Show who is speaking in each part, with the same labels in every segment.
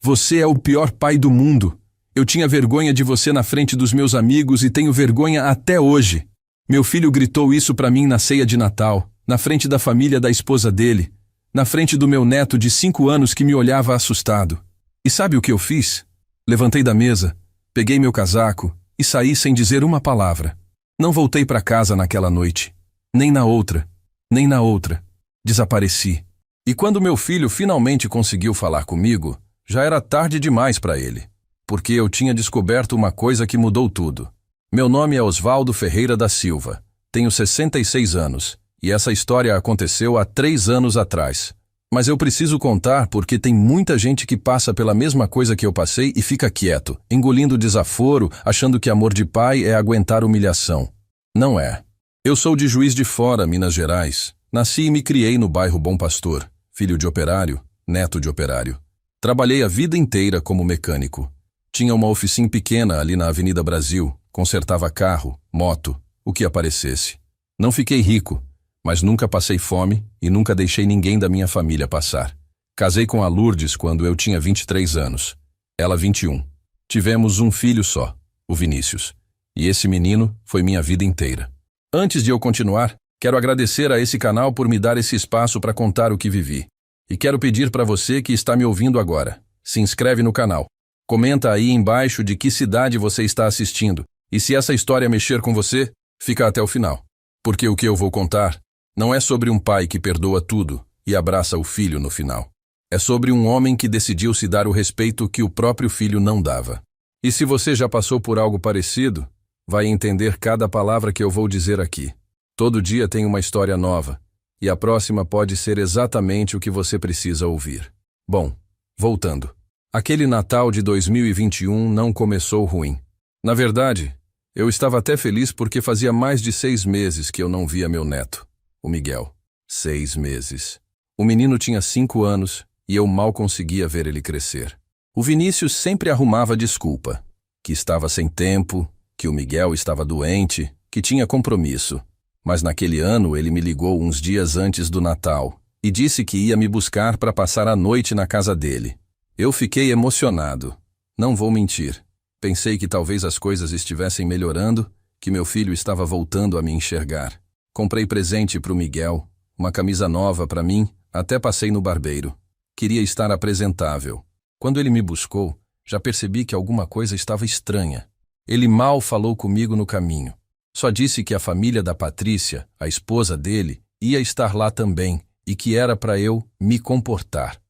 Speaker 1: Você é o pior pai do mundo. Eu tinha vergonha de você na frente dos meus amigos e tenho vergonha até hoje. Meu filho gritou isso pra mim na ceia de Natal, na frente da família da esposa dele, na frente do meu neto de 5 anos que me olhava assustado. E sabe o que eu fiz? Levantei da mesa, peguei meu casaco e saí sem dizer uma palavra. Não voltei para casa naquela noite. Nem na outra. Nem na outra. Desapareci. E quando meu filho finalmente conseguiu falar comigo, já era tarde demais para ele. Porque eu tinha descoberto uma coisa que mudou tudo. Meu nome é Osvaldo Ferreira da Silva. Tenho 66 anos. E essa história aconteceu há 3 anos atrás. Mas eu preciso contar porque tem muita gente que passa pela mesma coisa que eu passei e fica quieto, engolindo desaforo, achando que amor de pai é aguentar humilhação. Não é. Eu sou de Juiz de Fora, Minas Gerais. Nasci e me criei no bairro Bom Pastor, filho de operário, neto de operário. Trabalhei a vida inteira como mecânico. Tinha uma oficina pequena ali na Avenida Brasil, consertava carro, moto, o que aparecesse. Não fiquei rico, mas nunca passei fome e nunca deixei ninguém da minha família passar. Casei com a Lourdes quando eu tinha 23 anos, ela 21. Tivemos um filho só, o Vinícius. E esse menino foi minha vida inteira. Antes de eu continuar, quero agradecer a esse canal por me dar esse espaço para contar o que vivi. E quero pedir para você que está me ouvindo agora, se inscreve no canal. Comenta aí embaixo de que cidade você está assistindo. E se essa história mexer com você, fica até o final. Porque o que eu vou contar não é sobre um pai que perdoa tudo e abraça o filho no final. É sobre um homem que decidiu se dar o respeito que o próprio filho não dava. E se você já passou por algo parecido, vai entender cada palavra que eu vou dizer aqui. Todo dia tem uma história nova, e a próxima pode ser exatamente o que você precisa ouvir. Bom, voltando. Aquele Natal de 2021 não começou ruim. Na verdade, eu estava até feliz porque fazia mais de 6 meses que eu não via meu neto, o Miguel. 6 meses. O menino tinha 5 anos e eu mal conseguia ver ele crescer. O Vinícius sempre arrumava desculpa, que estava sem tempo, que o Miguel estava doente, que tinha compromisso. Mas naquele ano ele me ligou uns dias antes do Natal e disse que ia me buscar para passar a noite na casa dele. Eu fiquei emocionado. Não vou mentir. Pensei que talvez as coisas estivessem melhorando, que meu filho estava voltando a me enxergar. Comprei presente para o Miguel, uma camisa nova para mim, até passei no barbeiro. Queria estar apresentável. Quando ele me buscou, já percebi que alguma coisa estava estranha. Ele mal falou comigo no caminho. Só disse que a família da Patrícia, a esposa dele, ia estar lá também e que era para eu me comportar,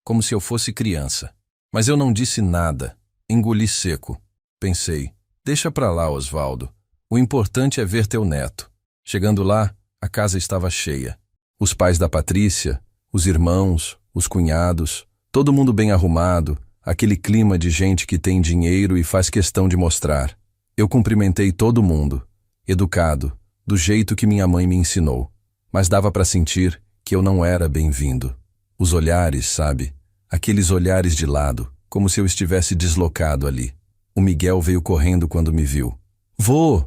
Speaker 1: como se eu fosse criança. Mas eu não disse nada, engoli seco. Pensei, deixa pra lá, Osvaldo. O importante é ver teu neto. Chegando lá, a casa estava cheia. Os pais da Patrícia, os irmãos, os cunhados, todo mundo bem arrumado, aquele clima de gente que tem dinheiro e faz questão de mostrar. Eu cumprimentei todo mundo, educado, do jeito que minha mãe me ensinou, mas dava para sentir que eu não era bem-vindo. Os olhares, sabe? Aqueles olhares de lado, como se eu estivesse deslocado ali. O Miguel veio correndo quando me viu. Vô!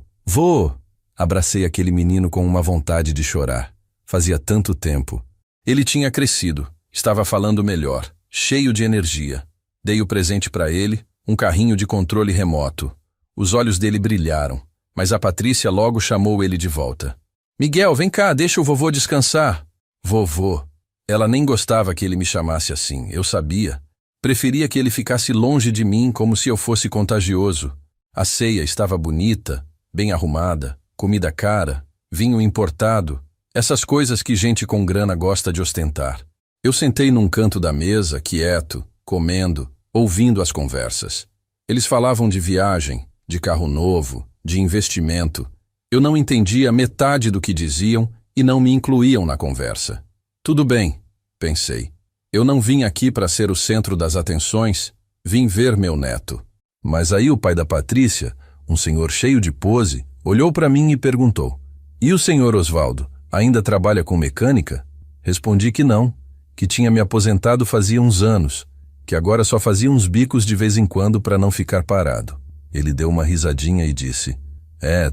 Speaker 1: Abracei aquele menino com uma vontade de chorar. Fazia tanto tempo. Ele tinha crescido, estava falando melhor, cheio de energia. Dei o presente para ele, um carrinho de controle remoto. Os olhos dele brilharam, mas a Patrícia logo chamou ele de volta. Miguel, vem cá, deixa o vovô descansar. Vovô. Ela nem gostava que ele me chamasse assim, eu sabia. Preferia que ele ficasse longe de mim como se eu fosse contagioso. A ceia estava bonita, bem arrumada, comida cara, vinho importado, essas coisas que gente com grana gosta de ostentar. Eu sentei num canto da mesa, quieto, comendo, ouvindo as conversas. Eles falavam de viagem, de carro novo, de investimento. Eu não entendia metade do que diziam e não me incluíam na conversa. Tudo bem, pensei. Eu não vim aqui para ser o centro das atenções, vim ver meu neto. Mas aí o pai da Patrícia, um senhor cheio de pose, olhou para mim e perguntou: E o senhor Osvaldo, ainda trabalha com mecânica? Respondi que não, que tinha me aposentado fazia uns anos, que agora só fazia uns bicos de vez em quando para não ficar parado. Ele deu uma risadinha e disse: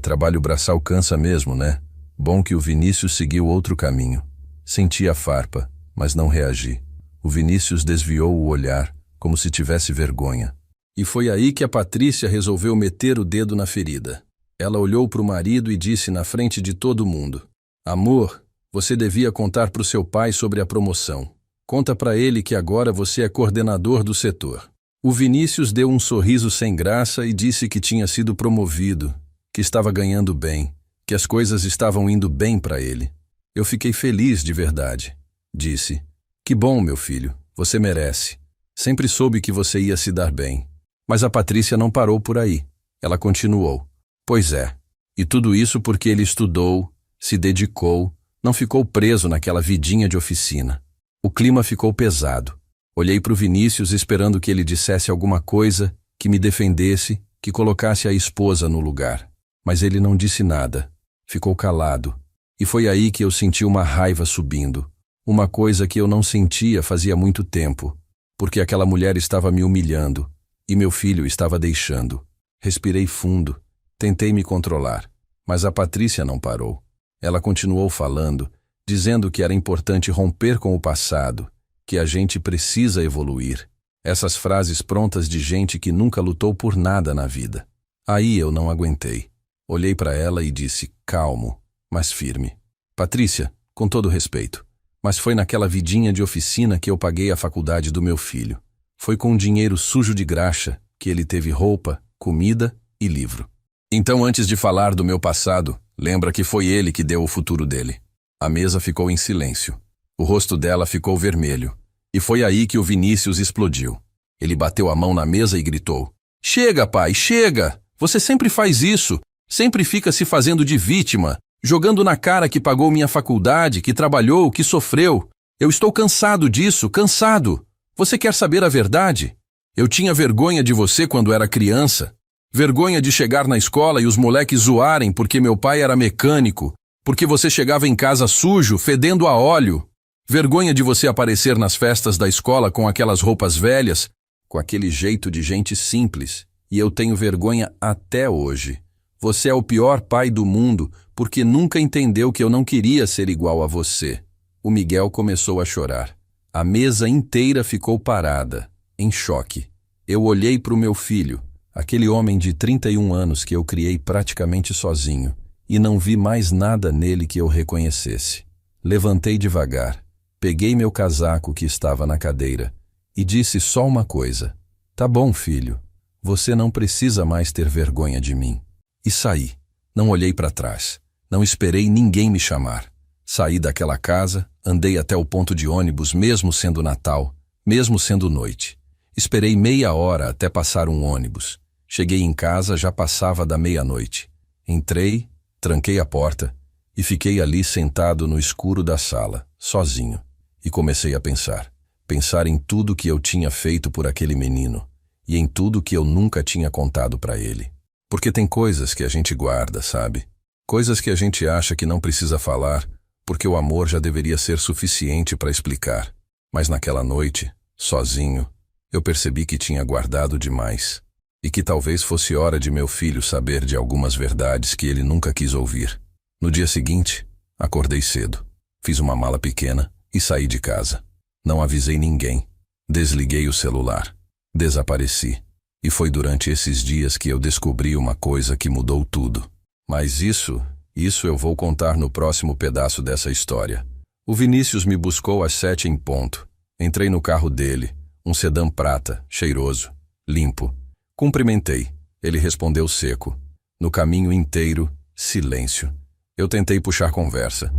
Speaker 1: trabalho braçal cansa mesmo, né? Bom que o Vinícius seguiu outro caminho. Senti a farpa, mas não reagi. O Vinícius desviou o olhar, como se tivesse vergonha. E foi aí que a Patrícia resolveu meter o dedo na ferida. Ela olhou para o marido e disse na frente de todo mundo: Amor, você devia contar para o seu pai sobre a promoção. Conta para ele que agora você é coordenador do setor. O Vinícius deu um sorriso sem graça e disse que tinha sido promovido, que estava ganhando bem, que as coisas estavam indo bem para ele. Eu fiquei feliz de verdade. Disse: Que bom, meu filho, você merece. Sempre soube que você ia se dar bem. Mas a Patrícia não parou por aí. Ela continuou: Pois é. E tudo isso porque ele estudou, se dedicou, não ficou preso naquela vidinha de oficina. O clima ficou pesado. Olhei para o Vinícius esperando que ele dissesse alguma coisa, que me defendesse, que colocasse a esposa no lugar. Mas ele não disse nada. Ficou calado. E foi aí que eu senti uma raiva subindo. Uma coisa que eu não sentia fazia muito tempo. Porque aquela mulher estava me humilhando. E meu filho estava deixando. Respirei fundo. Tentei me controlar. Mas a Patrícia não parou. Ela continuou falando, dizendo que era importante romper com o passado, que a gente precisa evoluir. Essas frases prontas de gente que nunca lutou por nada na vida. Aí eu não aguentei. Olhei para ela e disse, calmo, mas firme: Patrícia, com todo respeito, mas foi naquela vidinha de oficina que eu paguei a faculdade do meu filho. Foi com dinheiro sujo de graxa que ele teve roupa, comida e livro. Então, antes de falar do meu passado, lembra que foi ele que deu o futuro dele. A mesa ficou em silêncio. O rosto dela ficou vermelho. E foi aí que o Vinícius explodiu. Ele bateu a mão na mesa e gritou: Chega, pai, chega! Você sempre faz isso. Sempre fica se fazendo de vítima, jogando na cara que pagou minha faculdade, que trabalhou, que sofreu. Eu estou cansado disso, cansado. Você quer saber a verdade? Eu tinha vergonha de você quando era criança. Vergonha de chegar na escola e os moleques zoarem porque meu pai era mecânico, porque você chegava em casa sujo, fedendo a óleo. Vergonha de você aparecer nas festas da escola com aquelas roupas velhas, com aquele jeito de gente simples. E eu tenho vergonha até hoje. Você é o pior pai do mundo porque nunca entendeu que eu não queria ser igual a você. O Miguel começou a chorar. A mesa inteira ficou parada, em choque. Eu olhei para o meu filho, aquele homem de 31 anos que eu criei praticamente sozinho, e não vi mais nada nele que eu reconhecesse. Levantei devagar, peguei meu casaco que estava na cadeira e disse só uma coisa: Tá bom, filho, você não precisa mais ter vergonha de mim. E saí. Não olhei para trás. Não esperei ninguém me chamar. Saí daquela casa, andei até o ponto de ônibus, mesmo sendo Natal, mesmo sendo noite. Esperei meia hora até passar um ônibus. Cheguei em casa, já passava da meia-noite. Entrei, tranquei a porta e fiquei ali sentado no escuro da sala, sozinho. E comecei a pensar. Pensar em tudo que eu tinha feito por aquele menino e em tudo que eu nunca tinha contado para ele. Porque tem coisas que a gente guarda, sabe? Coisas que a gente acha que não precisa falar, porque o amor já deveria ser suficiente para explicar. Mas naquela noite, sozinho, eu percebi que tinha guardado demais. E que talvez fosse hora de meu filho saber de algumas verdades que ele nunca quis ouvir. No dia seguinte, acordei cedo. Fiz uma mala pequena e saí de casa. Não avisei ninguém. Desliguei o celular. Desapareci. E foi durante esses dias que eu descobri uma coisa que mudou tudo. Mas isso eu vou contar no próximo pedaço dessa história. O Vinícius me buscou às 7 em ponto. Entrei no carro dele, um sedã prata, cheiroso, limpo. Cumprimentei. Ele respondeu seco. No caminho inteiro, silêncio. Eu tentei puxar conversa.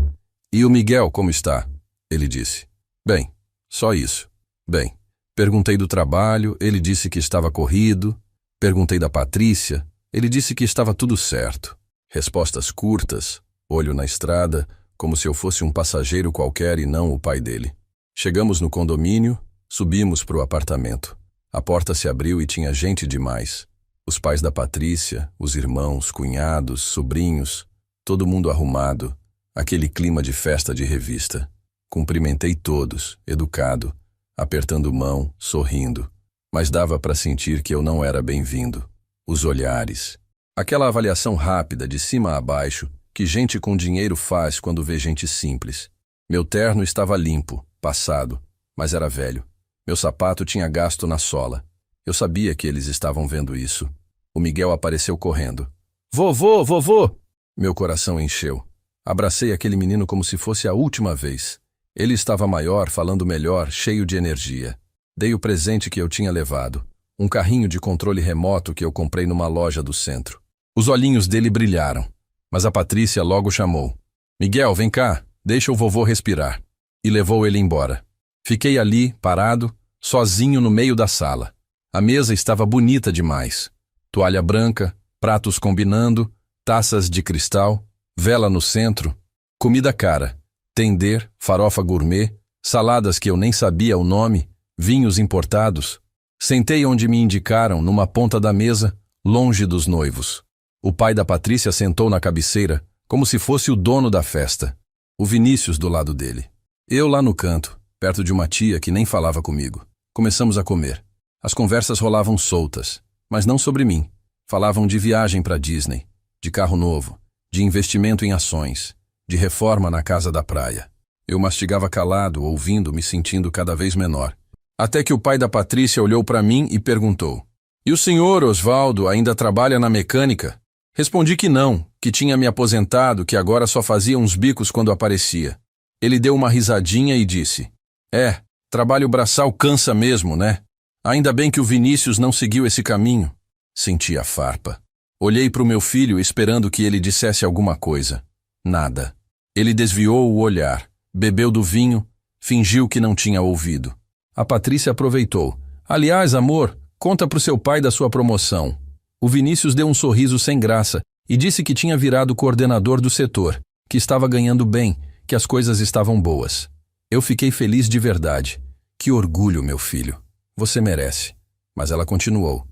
Speaker 1: E o Miguel, como está? Ele disse. Bem, só isso. Bem. Perguntei do trabalho, ele disse que estava corrido. Perguntei da Patrícia, ele disse que estava tudo certo. Respostas curtas, olho na estrada, como se eu fosse um passageiro qualquer e não o pai dele. Chegamos no condomínio, subimos para o apartamento. A porta se abriu e tinha gente demais. Os pais da Patrícia, os irmãos, cunhados, sobrinhos, todo mundo arrumado, aquele clima de festa de revista. Cumprimentei todos, educado, apertando mão, sorrindo, mas dava para sentir que eu não era bem-vindo. Os olhares. Aquela avaliação rápida, de cima a baixo, que gente com dinheiro faz quando vê gente simples. Meu terno estava limpo, passado, mas era velho. Meu sapato tinha gasto na sola. Eu sabia que eles estavam vendo isso. O Miguel apareceu correndo. Vovô, vovô! Meu coração encheu. Abracei aquele menino como se fosse a última vez. Ele estava maior, falando melhor, cheio de energia. Dei o presente que eu tinha levado. Um carrinho de controle remoto que eu comprei numa loja do centro. Os olhinhos dele brilharam, mas a Patrícia logo chamou. Miguel, vem cá, deixa o vovô respirar. E levou ele embora. Fiquei ali, parado, sozinho no meio da sala. A mesa estava bonita demais. Toalha branca, pratos combinando, taças de cristal, vela no centro, comida cara, tender, farofa gourmet, saladas que eu nem sabia o nome, vinhos importados. Sentei onde me indicaram, numa ponta da mesa, longe dos noivos. O pai da Patrícia sentou na cabeceira, como se fosse o dono da festa. O Vinícius do lado dele. Eu lá no canto, perto de uma tia que nem falava comigo. Começamos a comer. As conversas rolavam soltas, mas não sobre mim. Falavam de viagem para Disney, de carro novo, de investimento em ações, de reforma na casa da praia. Eu mastigava calado, ouvindo, me sentindo cada vez menor. Até que o pai da Patrícia olhou para mim e perguntou: E o senhor, Osvaldo, ainda trabalha na mecânica? Respondi que não, que tinha me aposentado, que agora só fazia uns bicos quando aparecia. Ele deu uma risadinha e disse: trabalho braçal cansa mesmo, né? Ainda bem que o Vinícius não seguiu esse caminho. Senti a farpa. Olhei para o meu filho esperando que ele dissesse alguma coisa. Nada. Ele desviou o olhar, bebeu do vinho, fingiu que não tinha ouvido. A Patrícia aproveitou. Aliás, amor, conta pro seu pai da sua promoção. O Vinícius deu um sorriso sem graça e disse que tinha virado coordenador do setor, que estava ganhando bem, que as coisas estavam boas. Eu fiquei feliz de verdade. Que orgulho, meu filho. Você merece. Mas ela continuou.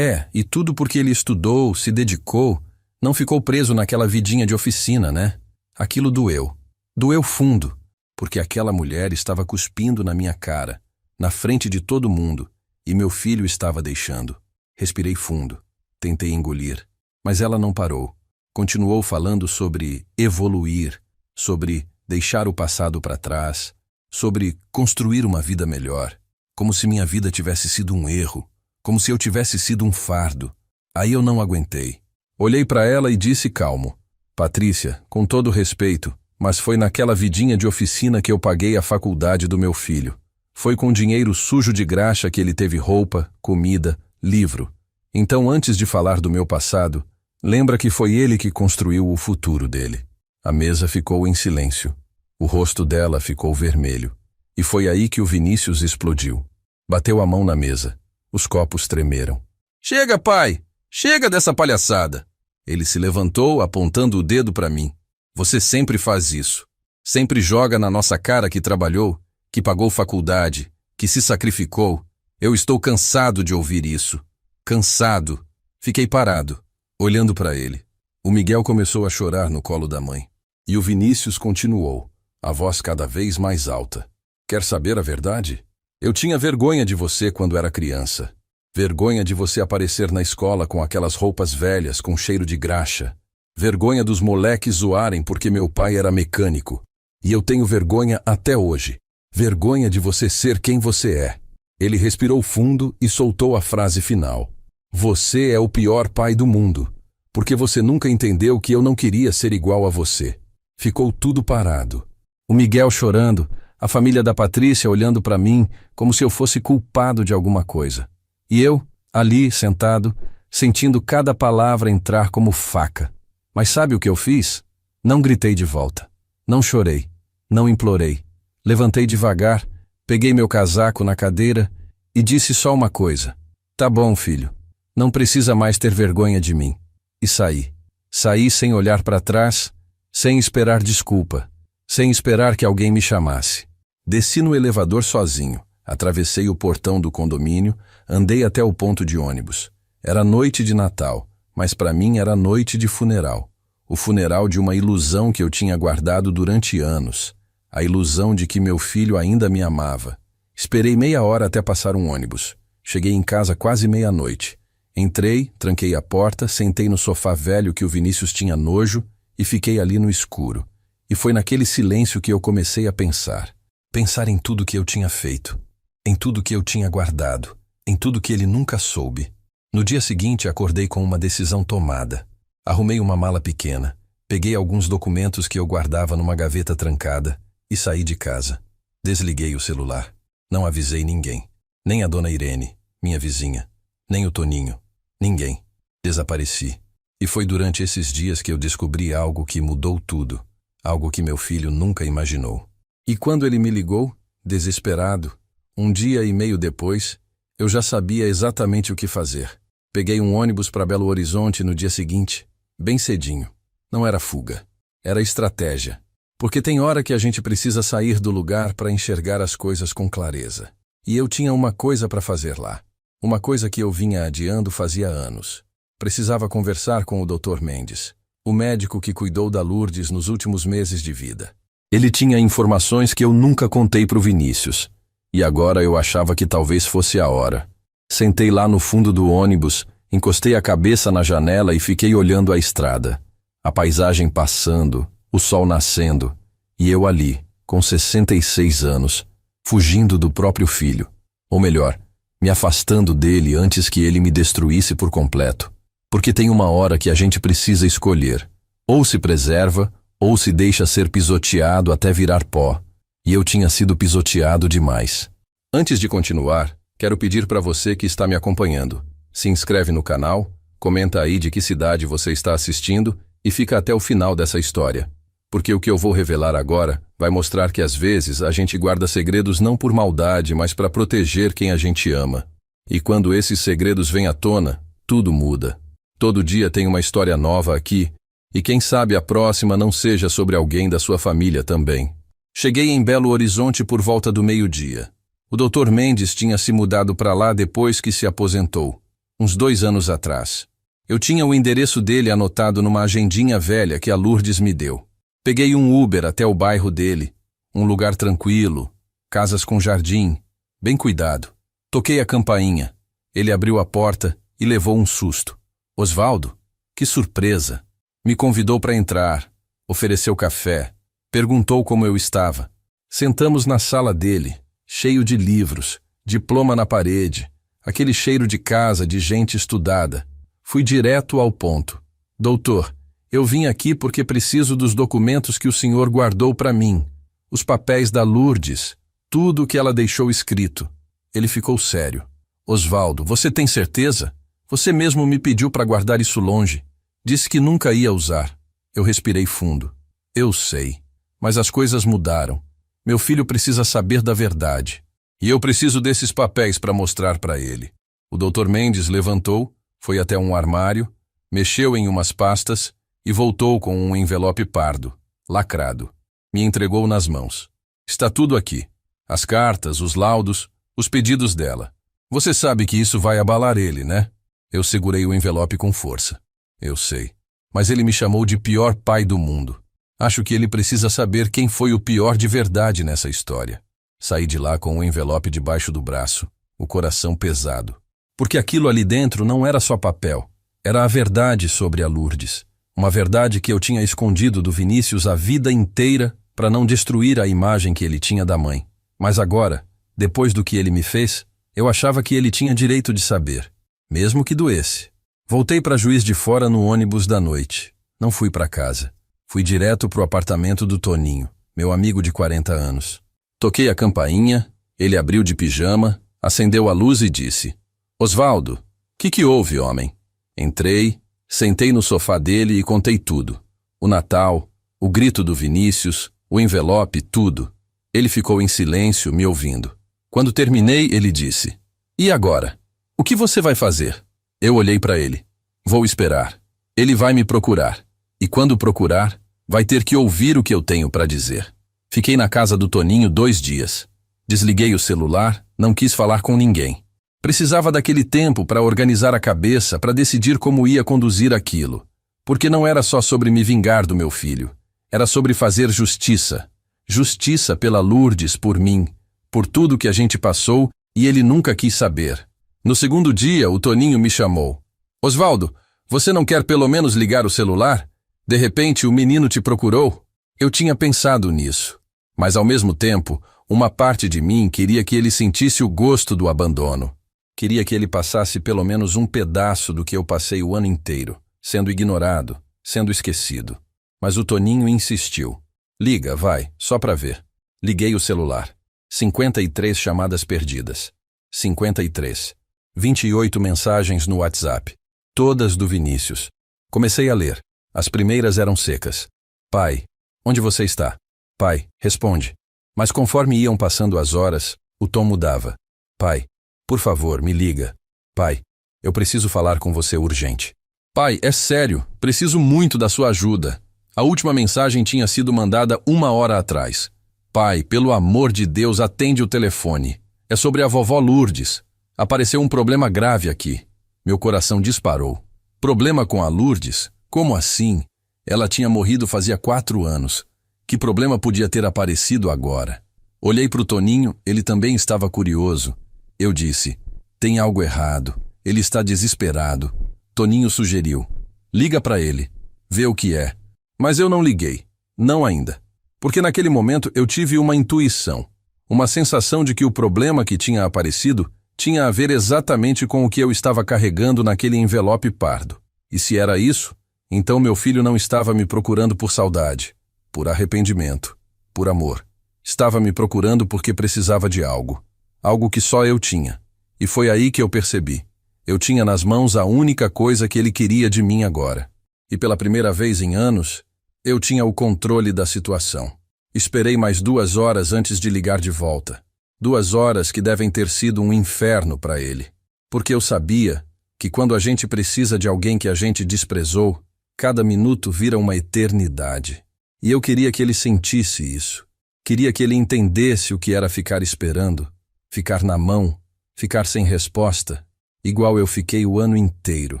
Speaker 1: E tudo porque ele estudou, se dedicou, não ficou preso naquela vidinha de oficina, né? Aquilo doeu. Doeu fundo, porque aquela mulher estava cuspindo na minha cara, na frente de todo mundo, e meu filho estava deixando. Respirei fundo, tentei engolir, mas ela não parou. Continuou falando sobre evoluir, sobre deixar o passado para trás, sobre construir uma vida melhor, como se minha vida tivesse sido um erro, como se eu tivesse sido um fardo. Aí eu não aguentei. Olhei para ela e disse calmo: Patrícia, com todo respeito, mas foi naquela vidinha de oficina que eu paguei a faculdade do meu filho. Foi com dinheiro sujo de graxa que ele teve roupa, comida, livro. Então, antes de falar do meu passado, lembra que foi ele que construiu o futuro dele. A mesa ficou em silêncio. O rosto dela ficou vermelho. E foi aí que o Vinícius explodiu. Bateu a mão na mesa. Os copos tremeram. Chega, pai! Chega dessa palhaçada! Ele se levantou, apontando o dedo para mim. Você sempre faz isso. Sempre joga na nossa cara que trabalhou, que pagou faculdade, que se sacrificou. Eu estou cansado de ouvir isso. Cansado. Fiquei parado, olhando para ele. O Miguel começou a chorar no colo da mãe. E o Vinícius continuou, a voz cada vez mais alta. Quer saber a verdade? Eu tinha vergonha de você quando era criança. Vergonha de você aparecer na escola com aquelas roupas velhas com cheiro de graxa. Vergonha dos moleques zoarem porque meu pai era mecânico. E eu tenho vergonha até hoje. Vergonha de você ser quem você é. Ele respirou fundo e soltou a frase final. Você é o pior pai do mundo, porque você nunca entendeu que eu não queria ser igual a você. Ficou tudo parado. O Miguel chorando, a família da Patrícia olhando para mim como se eu fosse culpado de alguma coisa. E eu, ali, sentado, sentindo cada palavra entrar como faca. Mas sabe o que eu fiz? Não gritei de volta. Não chorei. Não implorei. Levantei devagar, peguei meu casaco na cadeira e disse só uma coisa. Tá bom, filho. Não precisa mais ter vergonha de mim. E saí. Saí sem olhar para trás, sem esperar desculpa, sem esperar que alguém me chamasse. Desci no elevador sozinho, atravessei o portão do condomínio, andei até o ponto de ônibus. Era noite de Natal, mas para mim era noite de funeral. O funeral de uma ilusão que eu tinha guardado durante anos. A ilusão de que meu filho ainda me amava. Esperei meia hora até passar um ônibus. Cheguei em casa quase meia-noite. Entrei, tranquei a porta, sentei no sofá velho que o Vinícius tinha nojo e fiquei ali no escuro. E foi naquele silêncio que eu comecei a pensar. Pensar em tudo que eu tinha feito, em tudo que eu tinha guardado, em tudo que ele nunca soube. No dia seguinte, acordei com uma decisão tomada. Arrumei uma mala pequena, peguei alguns documentos que eu guardava numa gaveta trancada e saí de casa. Desliguei o celular. Não avisei ninguém. Nem a dona Irene, minha vizinha, nem o Toninho. Ninguém. Desapareci. E foi durante esses dias que eu descobri algo que mudou tudo. Algo que meu filho nunca imaginou. E quando ele me ligou, desesperado, um dia e meio depois, eu já sabia exatamente o que fazer. Peguei um ônibus para Belo Horizonte no dia seguinte, bem cedinho. Não era fuga. Era estratégia. Porque tem hora que a gente precisa sair do lugar para enxergar as coisas com clareza. E eu tinha uma coisa para fazer lá. Uma coisa que eu vinha adiando fazia anos. Precisava conversar com o Dr. Mendes, o médico que cuidou da Lourdes nos últimos meses de vida. Ele tinha informações que eu nunca contei pro Vinícius. E agora eu achava que talvez fosse a hora. Sentei lá no fundo do ônibus, encostei a cabeça na janela e fiquei olhando a estrada. A paisagem passando, o sol nascendo, e eu ali, com 66 anos, fugindo do próprio filho. Ou melhor, me afastando dele antes que ele me destruísse por completo. Porque tem uma hora que a gente precisa escolher. Ou se preserva, ou se deixa ser pisoteado até virar pó. E eu tinha sido pisoteado demais. Antes de continuar, quero pedir para você que está me acompanhando. Se inscreve no canal, comenta aí de que cidade você está assistindo e fica até o final dessa história. Porque o que eu vou revelar agora vai mostrar que às vezes a gente guarda segredos não por maldade, mas para proteger quem a gente ama. E quando esses segredos vêm à tona, tudo muda. Todo dia tem uma história nova aqui, e quem sabe a próxima não seja sobre alguém da sua família também. Cheguei em Belo Horizonte por volta do meio-dia. O Dr. Mendes tinha se mudado para lá depois que se aposentou, uns 2 anos atrás. Eu tinha o endereço dele anotado numa agendinha velha que a Lourdes me deu. Peguei um Uber até o bairro dele, um lugar tranquilo, casas com jardim, bem cuidado. Toquei a campainha. Ele abriu a porta e levou um susto. Osvaldo? Que surpresa! Me convidou para entrar, ofereceu café, perguntou como eu estava. Sentamos na sala dele, cheio de livros, diploma na parede, aquele cheiro de casa de gente estudada. Fui direto ao ponto. Doutor, eu vim aqui porque preciso dos documentos que o senhor guardou para mim. Os papéis da Lourdes, tudo o que ela deixou escrito. Ele ficou sério. Osvaldo, você tem certeza? Você mesmo me pediu para guardar isso longe. Disse que nunca ia usar. Eu respirei fundo. Eu sei, mas as coisas mudaram. Meu filho precisa saber da verdade. E eu preciso desses papéis para mostrar para ele. O Dr. Mendes levantou, foi até um armário, mexeu em umas pastas e voltou com um envelope pardo, lacrado. Me entregou nas mãos. Está tudo aqui. As cartas, os laudos, os pedidos dela. Você sabe que isso vai abalar ele, né? Eu segurei o envelope com força. Eu sei. Mas ele me chamou de pior pai do mundo. Acho que ele precisa saber quem foi o pior de verdade nessa história. Saí de lá com o envelope debaixo do braço, o coração pesado. Porque aquilo ali dentro não era só papel. Era a verdade sobre a Lourdes. Uma verdade que eu tinha escondido do Vinícius a vida inteira para não destruir a imagem que ele tinha da mãe. Mas agora, depois do que ele me fez, eu achava que ele tinha direito de saber, mesmo que doesse. Voltei para Juiz de Fora no ônibus da noite. Não fui para casa. Fui direto pro apartamento do Toninho, meu amigo de 40 anos. Toquei a campainha, ele abriu de pijama, acendeu a luz e disse: Osvaldo, que houve, homem? Entrei, sentei no sofá dele e contei tudo. O Natal, o grito do Vinícius, o envelope, tudo. Ele ficou em silêncio, me ouvindo. Quando terminei, ele disse: E agora? O que você vai fazer? Eu olhei para ele. Vou esperar. Ele vai me procurar. E quando procurar, vai ter que ouvir o que eu tenho para dizer. Fiquei na casa do Toninho 2 dias. Desliguei o celular, não quis falar com ninguém. Precisava daquele tempo para organizar a cabeça, para decidir como ia conduzir aquilo. Porque não era só sobre me vingar do meu filho. Era sobre fazer justiça. Justiça pela Lourdes, por mim, por tudo que a gente passou e ele nunca quis saber. No 2º dia, o Toninho me chamou. Osvaldo, você não quer pelo menos ligar o celular? De repente, o menino te procurou? Eu tinha pensado nisso. Mas ao mesmo tempo, Uma parte de mim queria que ele sentisse o gosto do abandono. Queria que ele passasse pelo menos um pedaço do que eu passei o ano inteiro, sendo ignorado, sendo esquecido. Mas o Toninho insistiu. Liga, vai, só pra ver. Liguei o celular. 53 chamadas perdidas. 53. 28 mensagens no WhatsApp. Todas do Vinícius. Comecei a ler. As primeiras eram secas. Pai, onde você está? Pai, responde. Mas conforme iam passando as horas, o tom mudava. Pai, por favor, me liga. Pai, eu preciso falar com você urgente. Pai, é sério, preciso muito da sua ajuda. A última mensagem tinha sido mandada 1 hora atrás. Pai, pelo amor de Deus, atende o telefone. É sobre a vovó Lourdes. Apareceu um problema grave aqui. Meu coração disparou. Problema com a Lourdes? Como assim? Ela tinha morrido fazia 4 anos. Que problema podia ter aparecido agora? Olhei para o Toninho, ele também estava curioso. Eu disse, tem algo errado. Ele está desesperado. Toninho sugeriu, liga para ele, vê o que é. Mas eu não liguei, não ainda. Porque naquele momento eu tive uma intuição, uma sensação de que o problema que tinha aparecido tinha a ver exatamente com o que eu estava carregando naquele envelope pardo. E se era isso, então meu filho não estava me procurando por saudade, por arrependimento, por amor. Estava me procurando porque precisava de algo. Algo que só eu tinha. E foi aí que eu percebi. Eu tinha nas mãos a única coisa que ele queria de mim agora. E pela primeira vez em anos, eu tinha o controle da situação. Esperei mais 2 horas antes de ligar de volta. 2 horas que devem ter sido um inferno para ele. Porque eu sabia que quando a gente precisa de alguém que a gente desprezou, cada minuto vira uma eternidade. E eu queria que ele sentisse isso. Queria que ele entendesse o que era ficar esperando, ficar na mão, ficar sem resposta, igual eu fiquei o ano inteiro.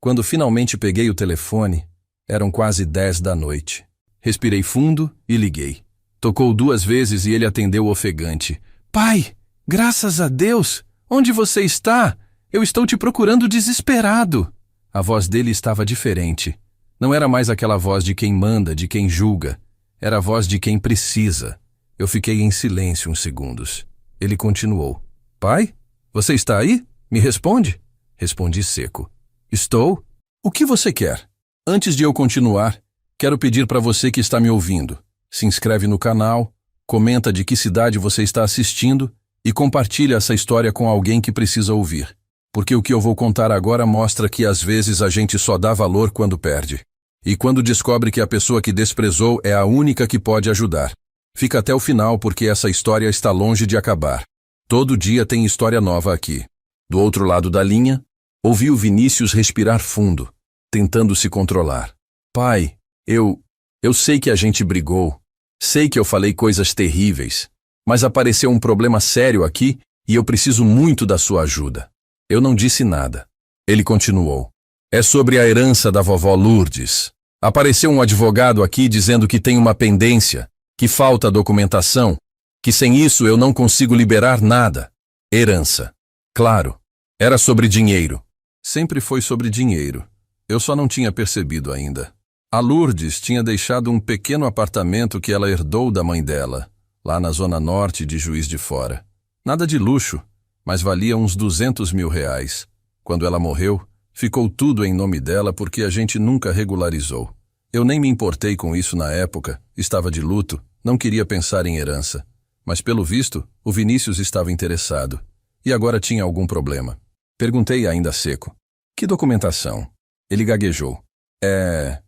Speaker 1: Quando finalmente peguei o telefone, eram quase 10 da noite. Respirei fundo e liguei. Tocou 2 vezes e ele atendeu ofegante. Pai, graças a Deus! Onde você está? Eu estou te procurando desesperado. A voz dele estava diferente. Não era mais aquela voz de quem manda, de quem julga. Era a voz de quem precisa. Eu fiquei em silêncio uns segundos. Ele continuou. Pai, você está aí? Me responde? Respondi seco. Estou? O que você quer? Antes de eu continuar, quero pedir para você que está me ouvindo. Se inscreve no canal, comenta de que cidade você está assistindo e compartilha essa história com alguém que precisa ouvir. Porque o que eu vou contar agora mostra que às vezes a gente só dá valor quando perde. E quando descobre que a pessoa que desprezou é a única que pode ajudar. Fica até o final porque essa história está longe de acabar. Todo dia tem história nova aqui. Do outro lado da linha, ouvi o Vinícius respirar fundo, tentando se controlar. Pai, eu sei que a gente brigou. Sei que eu falei coisas terríveis. Mas apareceu um problema sério aqui e eu preciso muito da sua ajuda. Eu não disse nada. Ele continuou. É sobre a herança da vovó Lourdes. Apareceu um advogado aqui dizendo que tem uma pendência, que falta documentação, que sem isso eu não consigo liberar nada. Herança. Claro, era sobre dinheiro. Sempre foi sobre dinheiro. Eu só não tinha percebido ainda. A Lourdes tinha deixado um pequeno apartamento que ela herdou da mãe dela, lá na zona norte de Juiz de Fora. Nada de luxo, mas valia uns 200 mil reais. Quando ela morreu, ficou tudo em nome dela porque a gente nunca regularizou. Eu nem me importei com isso na época, estava de luto, não queria pensar em herança. Mas pelo visto, o Vinícius estava interessado. E agora tinha algum problema. Perguntei ainda seco. Que documentação? Ele gaguejou. É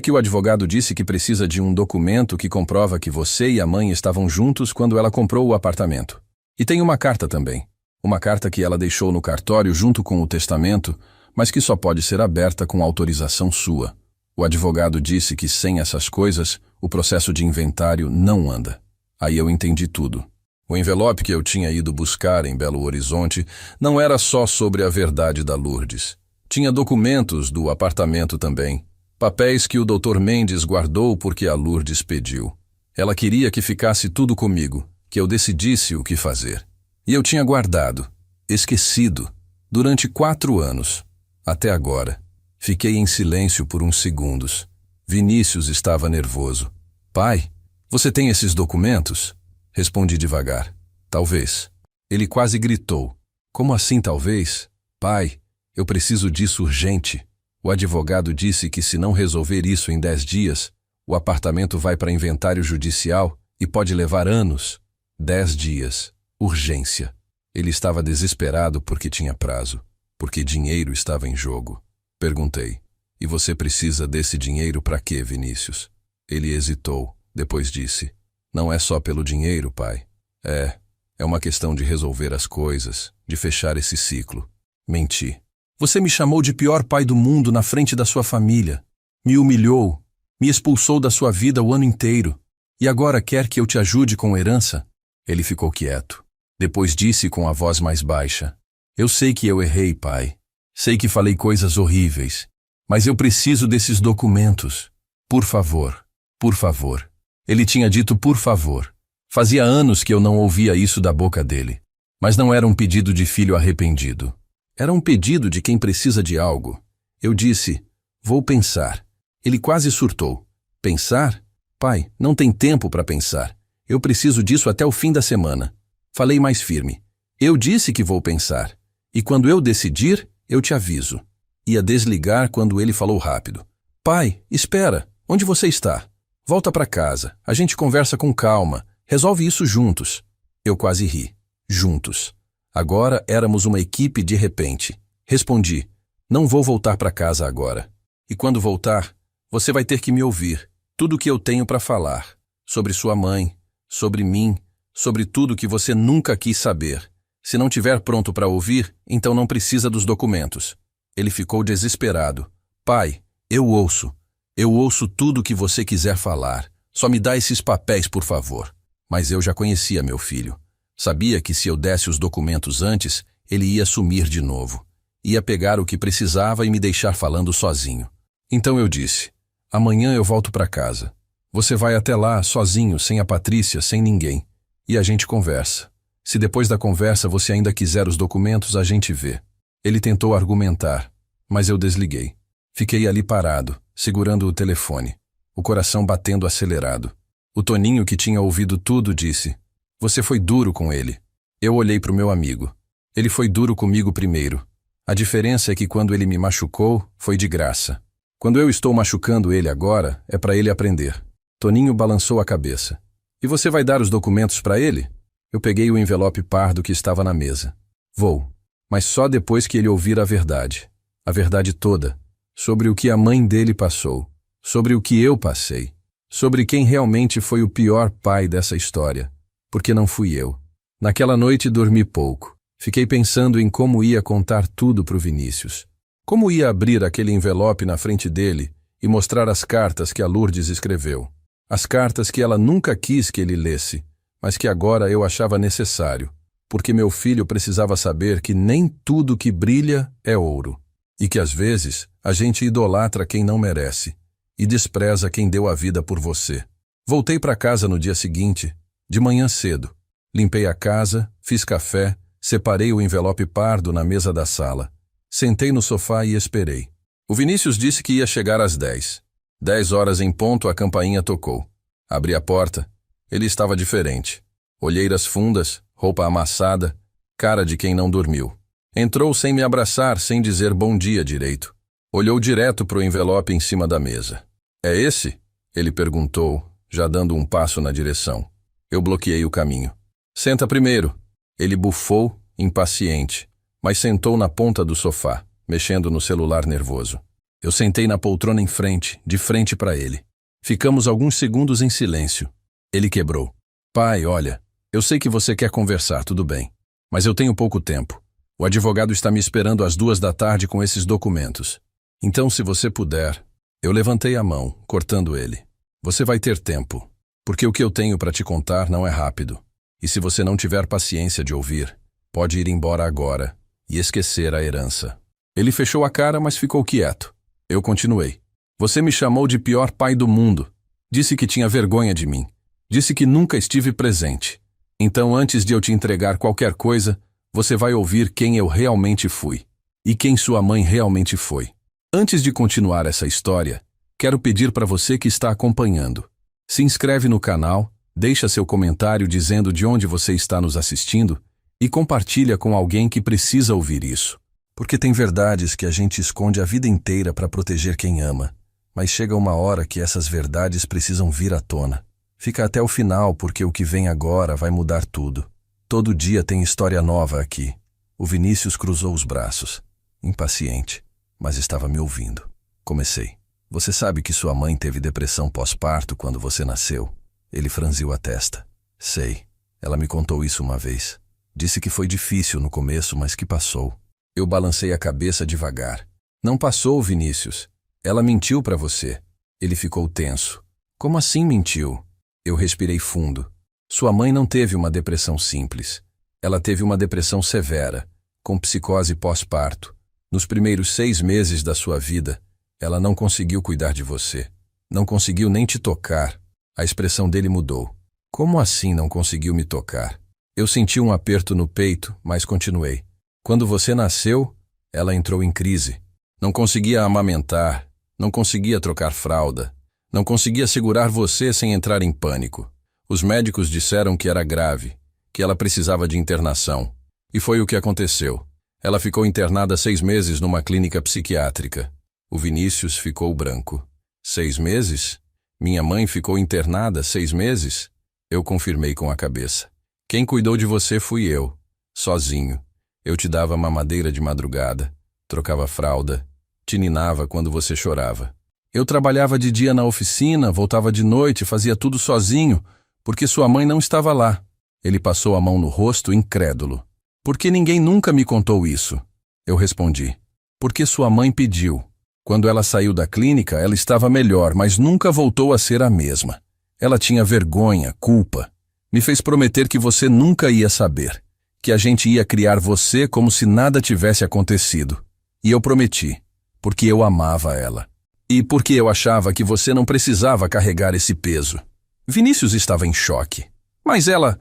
Speaker 1: que o advogado disse que precisa de um documento que comprova que você e a mãe estavam juntos quando ela comprou o apartamento. E tem uma carta também. Uma carta que ela deixou no cartório junto com o testamento, mas que só pode ser aberta com autorização sua. O advogado disse que sem essas coisas, o processo de inventário não anda. Aí eu entendi tudo. O envelope que eu tinha ido buscar em Belo Horizonte não era só sobre a verdade da Lourdes. Tinha documentos do apartamento também. Papéis que o Dr. Mendes guardou porque a Lourdes pediu. Ela queria que ficasse tudo comigo, que eu decidisse o que fazer. E eu tinha guardado, esquecido, durante 4 anos. Até agora. Fiquei em silêncio por uns segundos. Vinícius estava nervoso. Pai, você tem esses documentos? Respondi devagar. Talvez. Ele quase gritou. Como assim talvez? Pai, eu preciso disso urgente. O advogado disse que se não resolver isso em 10 dias, o apartamento vai para inventário judicial e pode levar anos. 10 dias. Urgência. Ele estava desesperado porque tinha prazo, porque dinheiro estava em jogo. Perguntei, e você precisa desse dinheiro para quê, Vinícius? Ele hesitou, depois disse, não é só pelo dinheiro, pai. É uma questão de resolver as coisas, de fechar esse ciclo. Menti. Você me chamou de pior pai do mundo na frente da sua família. Me humilhou, me expulsou da sua vida o ano inteiro. E agora quer que eu te ajude com herança? Ele ficou quieto. Depois disse com a voz mais baixa. Eu sei que eu errei, pai. Sei que falei coisas horríveis. Mas eu preciso desses documentos. Por favor, por favor. Ele tinha dito por favor. Fazia anos que eu não ouvia isso da boca dele. Mas não era um pedido de filho arrependido. Era um pedido de quem precisa de algo. Eu disse, vou pensar. Ele quase surtou. Pensar? Pai, não tem tempo para pensar. Eu preciso disso até o fim da semana. Falei mais firme. Eu disse que vou pensar. E quando eu decidir, eu te aviso. Ia desligar quando ele falou rápido. Pai, espera. Onde você está? Volta para casa. A gente conversa com calma. Resolve isso juntos. Eu quase ri. Juntos. Agora éramos uma equipe de repente. Respondi. Não vou voltar para casa agora. E quando voltar, você vai ter que me ouvir. Tudo o que eu tenho para falar. Sobre sua mãe. Sobre mim. Sobre tudo que você nunca quis saber. Se não tiver pronto para ouvir, então não precisa dos documentos. Ele ficou desesperado. Pai, eu ouço. Eu ouço tudo o que você quiser falar. Só me dá esses papéis, por favor. Mas eu já conhecia meu filho. Sabia que se eu desse os documentos antes, ele ia sumir de novo. Ia pegar o que precisava e me deixar falando sozinho. Então eu disse, amanhã eu volto para casa. Você vai até lá, sozinho, sem a Patrícia, sem ninguém. E a gente conversa. Se depois da conversa você ainda quiser os documentos, a gente vê. Ele tentou argumentar, mas eu desliguei. Fiquei ali parado, segurando o telefone, o coração batendo acelerado. O Toninho, que tinha ouvido tudo, disse, você foi duro com ele. Eu olhei para o meu amigo. Ele foi duro comigo primeiro. A diferença é que quando ele me machucou, foi de graça. Quando eu estou machucando ele agora, é para ele aprender. Toninho balançou a cabeça. E você vai dar os documentos para ele? Eu peguei o envelope pardo que estava na mesa. Vou. Mas só depois que ele ouvir a verdade. A verdade toda. Sobre o que a mãe dele passou. Sobre o que eu passei. Sobre quem realmente foi o pior pai dessa história. Porque não fui eu. Naquela noite dormi pouco. Fiquei pensando em como ia contar tudo para o Vinícius. Como ia abrir aquele envelope na frente dele e mostrar as cartas que a Lourdes escreveu. As cartas que ela nunca quis que ele lesse, mas que agora eu achava necessário, porque meu filho precisava saber que nem tudo que brilha é ouro, e que às vezes a gente idolatra quem não merece, e despreza quem deu a vida por você. Voltei para casa no dia seguinte, de manhã cedo. Limpei a casa, fiz café, separei o envelope pardo na mesa da sala. Sentei no sofá e esperei. O Vinícius disse que ia chegar às 10. 10 horas em ponto, a campainha tocou. Abri a porta. Ele estava diferente. Olheiras fundas, roupa amassada, cara de quem não dormiu. Entrou sem me abraçar, sem dizer bom dia direito. Olhou direto para o envelope em cima da mesa. É esse? Ele perguntou, já dando um passo na direção. Eu bloqueei o caminho. Senta primeiro. Ele bufou, impaciente, mas sentou na ponta do sofá, mexendo no celular nervoso. Eu sentei na poltrona em frente, de frente para ele. Ficamos alguns segundos em silêncio. Ele quebrou. Pai, olha, eu sei que você quer conversar, tudo bem. Mas eu tenho pouco tempo. O advogado está me esperando às 2 da tarde com esses documentos. Então, se você puder... Eu levantei a mão, cortando ele. Você vai ter tempo, porque o que eu tenho para te contar não é rápido. E se você não tiver paciência de ouvir, pode ir embora agora e esquecer a herança. Ele fechou a cara, mas ficou quieto. Eu continuei. Você me chamou de pior pai do mundo. Disse que tinha vergonha de mim. Disse que nunca estive presente. Então, antes de eu te entregar qualquer coisa, você vai ouvir quem eu realmente fui. E quem sua mãe realmente foi. Antes de continuar essa história, quero pedir para você que está acompanhando. Se inscreve no canal, Deixa seu comentário dizendo de onde você está nos assistindo e compartilha com alguém que precisa ouvir isso. Porque tem verdades que a gente esconde a vida inteira para proteger quem ama, mas chega uma hora que essas verdades precisam vir à tona. Fica até o final, porque o que vem agora vai mudar tudo. Todo dia tem história nova aqui. O Vinícius cruzou os braços, impaciente, mas estava me ouvindo. Comecei. Você sabe que sua mãe teve depressão pós-parto quando você nasceu? Ele franziu a testa. Sei. Ela me contou isso uma vez. Disse que foi difícil no começo, mas que passou. Eu balancei a cabeça devagar. Não passou, Vinícius. Ela mentiu para você. Ele ficou tenso. Como assim mentiu? Eu respirei fundo. Sua mãe não teve uma depressão simples. Ela teve uma depressão severa, com psicose pós-parto. Nos primeiros 6 meses da sua vida, ela não conseguiu cuidar de você. Não conseguiu nem te tocar. A expressão dele mudou. Como assim não conseguiu me tocar? Eu senti um aperto no peito, mas continuei. Quando você nasceu, ela entrou em crise. Não conseguia amamentar, não conseguia trocar fralda, não conseguia segurar você sem entrar em pânico. Os médicos disseram que era grave, que ela precisava de internação. E foi o que aconteceu. Ela ficou internada 6 meses numa clínica psiquiátrica. O Vinícius ficou branco. 6 meses? Minha mãe ficou internada 6 meses? Eu confirmei com a cabeça. Quem cuidou de você fui eu, sozinho. Eu te dava mamadeira de madrugada, trocava fralda, te ninava quando você chorava. Eu trabalhava de dia na oficina, voltava de noite, fazia tudo sozinho, porque sua mãe não estava lá. Ele passou a mão no rosto, incrédulo. Por que ninguém nunca me contou isso? Eu respondi. Porque sua mãe pediu. Quando ela saiu da clínica, ela estava melhor, mas nunca voltou a ser a mesma. Ela tinha vergonha, culpa. Me fez prometer que você nunca ia saber, que a gente ia criar você como se nada tivesse acontecido. E eu prometi, porque eu amava ela. E porque eu achava que você não precisava carregar esse peso. Vinícius estava em choque. Mas ela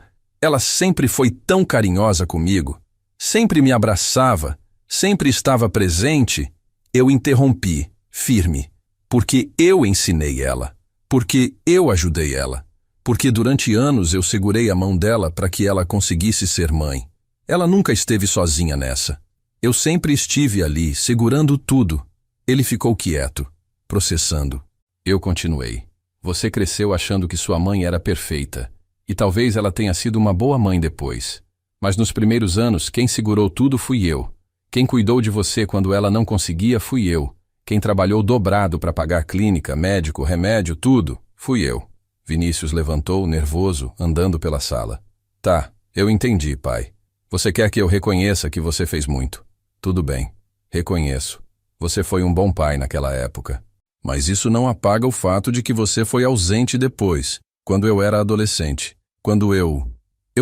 Speaker 1: sempre foi tão carinhosa comigo, sempre me abraçava, sempre estava presente. Eu interrompi, firme, porque eu ensinei ela, porque eu ajudei ela, porque durante anos eu segurei a mão dela para que ela conseguisse ser mãe. Ela nunca esteve sozinha nessa. Eu sempre estive ali, segurando tudo. Ele ficou quieto, processando. Eu continuei. Você cresceu achando que sua mãe era perfeita, e talvez ela tenha sido uma boa mãe depois. Mas nos primeiros anos, quem segurou tudo fui eu. Quem cuidou de você quando ela não conseguia fui eu. Quem trabalhou dobrado para pagar clínica, médico, remédio, tudo, fui eu. Vinícius levantou, nervoso, andando pela sala. Tá, eu entendi, pai. Você quer que eu reconheça que você fez muito. Tudo bem, reconheço. Você foi um bom pai naquela época. Mas isso não apaga o fato de que você foi ausente depois, quando eu era adolescente. Quando eu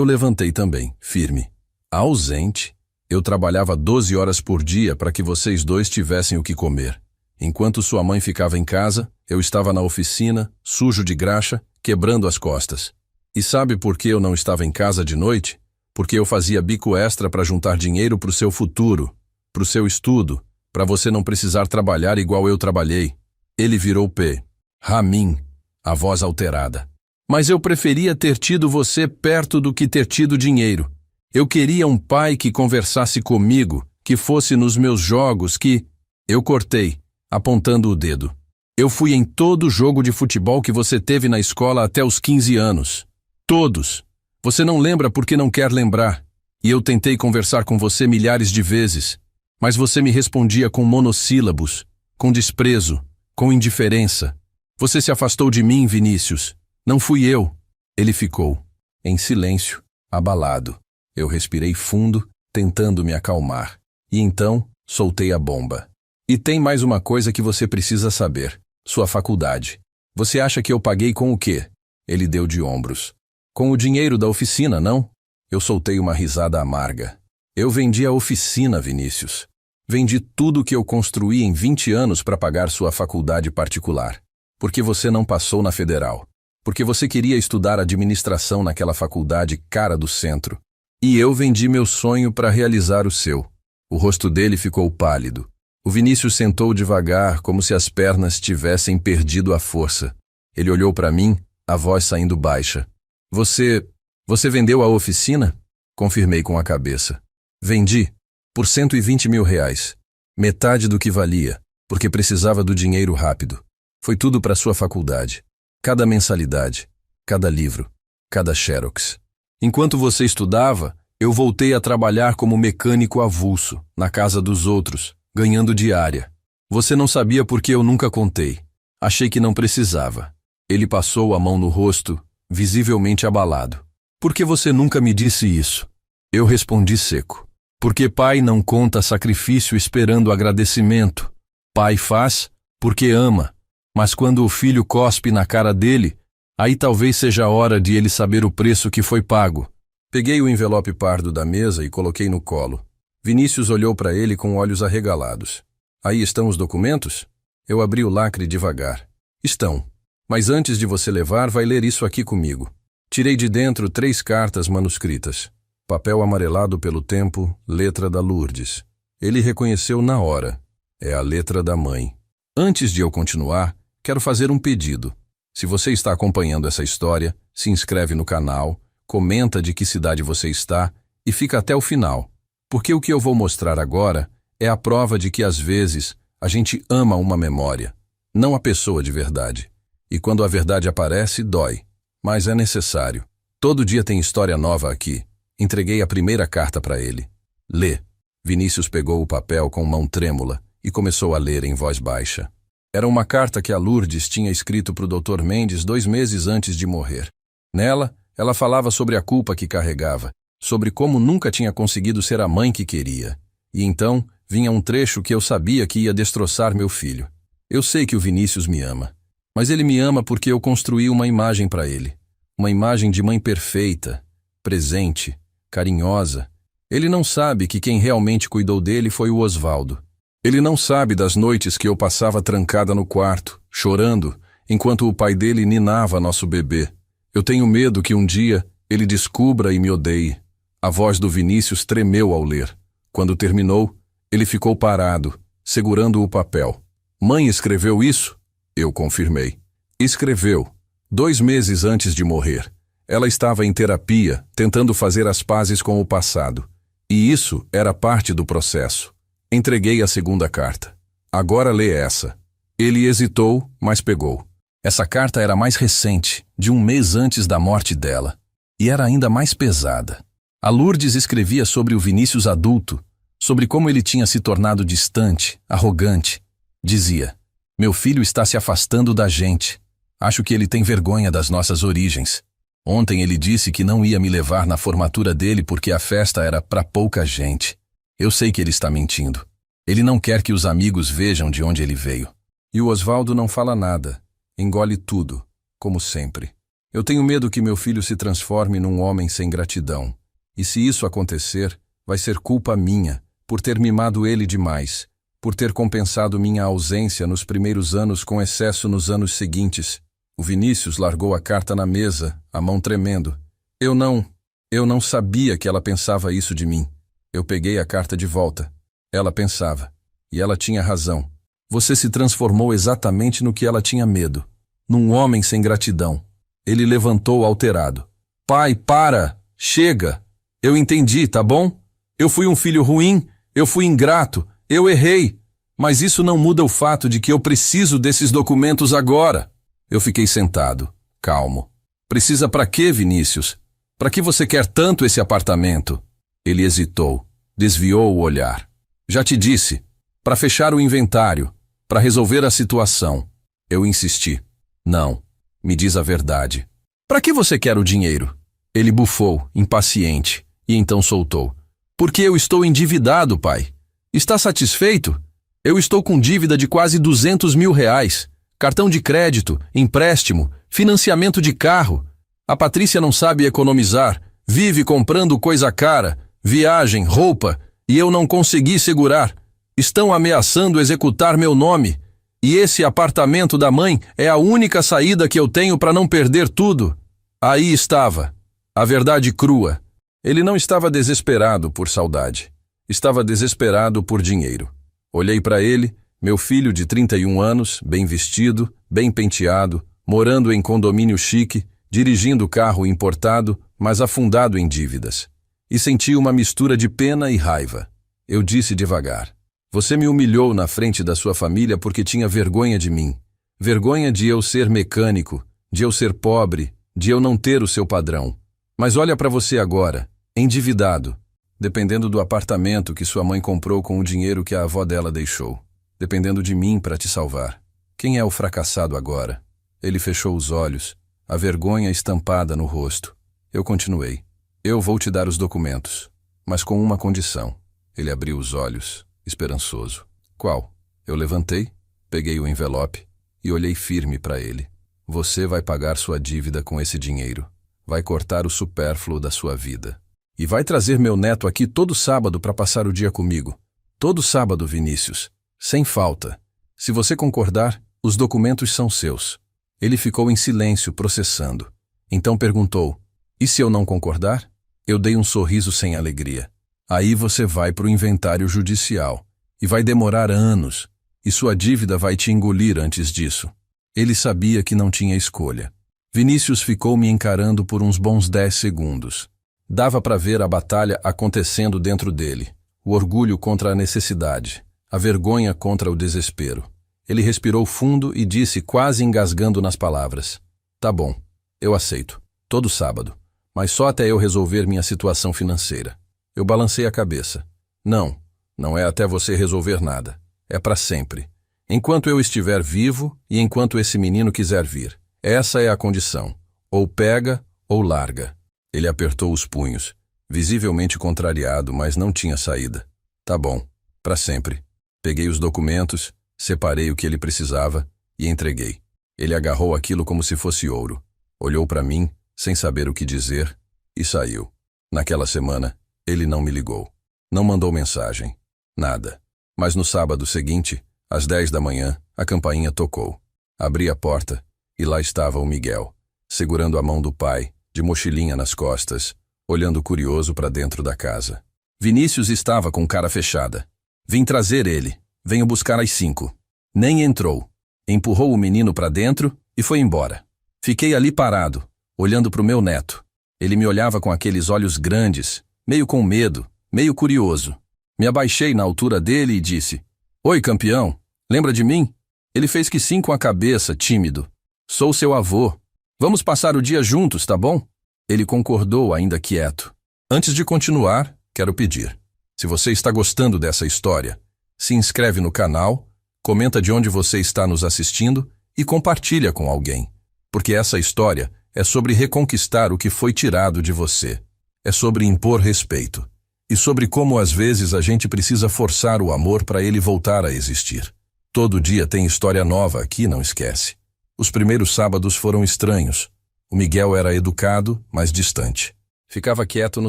Speaker 1: levantei também, firme. Ausente? Eu trabalhava 12 horas por dia para que vocês dois tivessem o que comer. Enquanto sua mãe ficava em casa, eu estava na oficina, sujo de graxa, quebrando as costas. E sabe por que eu não estava em casa de noite? Porque eu fazia bico extra para juntar dinheiro para o seu futuro, para o seu estudo, para você não precisar trabalhar igual eu trabalhei. Ele virou P. Ramin, a voz alterada. Mas eu preferia ter tido você perto do que ter tido dinheiro. Eu queria um pai que conversasse comigo, que fosse nos meus jogos, que... Eu cortei, apontando o dedo. Eu fui em todo jogo de futebol que você teve na escola até os 15 anos. Todos. Você não lembra porque não quer lembrar. E eu tentei conversar com você milhares de vezes, mas você me respondia com monossílabos, com desprezo, com indiferença. Você se afastou de mim, Vinícius. Não fui eu. Ele ficou, em silêncio, abalado. Eu respirei fundo, tentando me acalmar. E então, soltei a bomba. E tem mais uma coisa que você precisa saber. Sua faculdade. Você acha que eu paguei com o quê? Ele deu de ombros. Com o dinheiro da oficina, não? Eu soltei uma risada amarga. Eu vendi a oficina, Vinícius. Vendi tudo que eu construí em 20 anos para pagar sua faculdade particular. Porque você não passou na federal. Porque você queria estudar administração naquela faculdade cara do centro. E eu vendi meu sonho para realizar o seu. O rosto dele ficou pálido. O Vinícius sentou devagar, como se as pernas tivessem perdido a força. Ele olhou para mim, a voz saindo baixa. Você vendeu a oficina? Confirmei com a cabeça. Vendi, por R$ 120.000. Metade do que valia, porque precisava do dinheiro rápido. Foi tudo para sua faculdade. Cada mensalidade, cada livro, cada xerox. Enquanto você estudava, eu voltei a trabalhar como mecânico avulso, na casa dos outros, ganhando diária. Você não sabia porque eu nunca contei. Achei que não precisava. Ele passou a mão no rosto, visivelmente abalado. Por que você nunca me disse isso? Eu respondi seco. Porque pai não conta sacrifício esperando agradecimento. Pai faz porque ama, mas quando o filho cospe na cara dele, aí talvez seja a hora de ele saber o preço que foi pago. Peguei o envelope pardo da mesa e coloquei no colo. Vinícius olhou para ele com olhos arregalados. Aí estão os documentos? Eu abri o lacre devagar. Estão. Mas antes de você levar, vai ler isso aqui comigo. Tirei de dentro 3 cartas manuscritas. Papel amarelado pelo tempo, letra da Lourdes. Ele reconheceu na hora. É a letra da mãe. Antes de eu continuar, quero fazer um pedido. Se você está acompanhando essa história, se inscreve no canal, comenta de que cidade você está e fica até o final. Porque o que eu vou mostrar agora é a prova de que às vezes a gente ama uma memória, não a pessoa de verdade. E quando a verdade aparece, dói. Mas é necessário. Todo dia tem história nova aqui. Entreguei a primeira carta para ele. Lê. Vinícius pegou o papel com mão trêmula e começou a ler em voz baixa. Era uma carta que a Lourdes tinha escrito para o Dr. Mendes 2 meses antes de morrer. Nela, ela falava sobre a culpa que carregava, sobre como nunca tinha conseguido ser a mãe que queria. E então, vinha um trecho que eu sabia que ia destroçar meu filho. Eu sei que o Vinícius me ama. Mas ele me ama porque eu construí uma imagem para ele. Uma imagem de mãe perfeita, presente, carinhosa. Ele não sabe que quem realmente cuidou dele foi o Osvaldo. Ele não sabe das noites que eu passava trancada no quarto, chorando, enquanto o pai dele ninava nosso bebê. Eu tenho medo que um dia ele descubra e me odeie. A voz do Vinícius tremeu ao ler. Quando terminou, ele ficou parado, segurando o papel. Mãe escreveu isso? Eu confirmei. Escreveu. 2 meses antes de morrer. Ela estava em terapia, tentando fazer as pazes com o passado. E isso era parte do processo. Entreguei a segunda carta. Agora lê essa. Ele hesitou, mas pegou. Essa carta era mais recente, de 1 mês antes da morte dela. E era ainda mais pesada. A Lourdes escrevia sobre o Vinícius adulto, sobre como ele tinha se tornado distante, arrogante. Dizia: meu filho está se afastando da gente. Acho que ele tem vergonha das nossas origens. Ontem ele disse que não ia me levar na formatura dele porque a festa era para pouca gente. Eu sei que ele está mentindo. Ele não quer que os amigos vejam de onde ele veio. E o Osvaldo não fala nada. Engole tudo, como sempre. Eu tenho medo que meu filho se transforme num homem sem gratidão. E se isso acontecer, vai ser culpa minha, por ter mimado ele demais, por ter compensado minha ausência nos primeiros anos com excesso nos anos seguintes. O Vinícius largou a carta na mesa, a mão tremendo. Eu não sabia que ela pensava isso de mim. Eu peguei a carta de volta. Ela pensava. E ela tinha razão. Você se transformou exatamente no que ela tinha medo. Num homem sem gratidão. Ele levantou alterado. Pai, para! Chega! Eu entendi, tá bom? Eu fui um filho ruim, eu fui ingrato, eu errei. Mas isso não muda o fato de que eu preciso desses documentos agora. Eu fiquei sentado, calmo. Precisa pra quê, Vinícius? Pra que você quer tanto esse apartamento? Ele hesitou, desviou o olhar. Já te disse, para fechar o inventário, para resolver a situação. Eu insisti. Não, me diz a verdade. Para que você quer o dinheiro? Ele bufou, impaciente, e então soltou. Porque eu estou endividado, pai. Está satisfeito? Eu estou com dívida de quase R$ 200.000. Cartão de crédito, empréstimo, financiamento de carro. A Patrícia não sabe economizar, vive comprando coisa cara, viagem, roupa, e eu não consegui segurar. Estão ameaçando executar meu nome. E esse apartamento da mãe é a única saída que eu tenho para não perder tudo. Aí estava, a verdade crua. Ele não estava desesperado por saudade. Estava desesperado por dinheiro. Olhei para ele, meu filho de 31 anos, bem vestido, bem penteado, morando em condomínio chique, dirigindo carro importado, mas afundado em dívidas. E senti uma mistura de pena e raiva. Eu disse devagar: você me humilhou na frente da sua família porque tinha vergonha de mim. Vergonha de eu ser mecânico, de eu ser pobre, de eu não ter o seu padrão. Mas olha para você agora, endividado, dependendo do apartamento que sua mãe comprou com o dinheiro que a avó dela deixou. Dependendo de mim para te salvar. Quem é o fracassado agora? Ele fechou os olhos, a vergonha estampada no rosto. Eu continuei: eu vou te dar os documentos, mas com uma condição. Ele abriu os olhos, esperançoso. Qual? Eu levantei, peguei o envelope e olhei firme para ele. Você vai pagar sua dívida com esse dinheiro. Vai cortar o supérfluo da sua vida. E vai trazer meu neto aqui todo sábado para passar o dia comigo. Todo sábado, Vinícius. Sem falta. Se você concordar, os documentos são seus. Ele ficou em silêncio, processando. Então perguntou: e se eu não concordar? Eu dei um sorriso sem alegria. Aí você vai para o inventário judicial. E vai demorar anos. E sua dívida vai te engolir antes disso. Ele sabia que não tinha escolha. Vinícius ficou me encarando por uns bons 10 segundos. Dava para ver a batalha acontecendo dentro dele. O orgulho contra a necessidade. A vergonha contra o desespero. Ele respirou fundo e disse, quase engasgando nas palavras: tá bom, eu aceito. Todo sábado. Mas só até eu resolver minha situação financeira. Eu balancei a cabeça. Não, não é até você resolver nada. É para sempre. Enquanto eu estiver vivo e enquanto esse menino quiser vir. Essa é a condição. Ou pega ou larga. Ele apertou os punhos, visivelmente contrariado, mas não tinha saída. Tá bom, para sempre. Peguei os documentos, separei o que ele precisava e entreguei. Ele agarrou aquilo como se fosse ouro. Olhou para mim, sem saber o que dizer, e saiu. Naquela semana, ele não me ligou. Não mandou mensagem. Nada. Mas no sábado seguinte, às 10 da manhã, a campainha tocou. Abri a porta e lá estava o Miguel, segurando a mão do pai, de mochilinha nas costas, olhando curioso para dentro da casa. Vinícius estava com cara fechada. Vim trazer ele. Venho buscar às 5. Nem entrou. Empurrou o menino para dentro e foi embora. Fiquei ali parado, olhando para o meu neto. Ele me olhava com aqueles olhos grandes, meio com medo, meio curioso. Me abaixei na altura dele e disse: Oi, campeão, lembra de mim? Ele fez que sim com a cabeça, tímido. Sou seu avô. Vamos passar o dia juntos, tá bom? Ele concordou, ainda quieto. Antes de continuar, quero pedir: se você está gostando dessa história, se inscreve no canal, comenta de onde você está nos assistindo e compartilha com alguém. Porque essa história é sobre reconquistar o que foi tirado de você. É sobre impor respeito. E sobre como às vezes a gente precisa forçar o amor para ele voltar a existir. Todo dia tem história nova aqui, não esquece. Os primeiros sábados foram estranhos. O Miguel era educado, mas distante. Ficava quieto no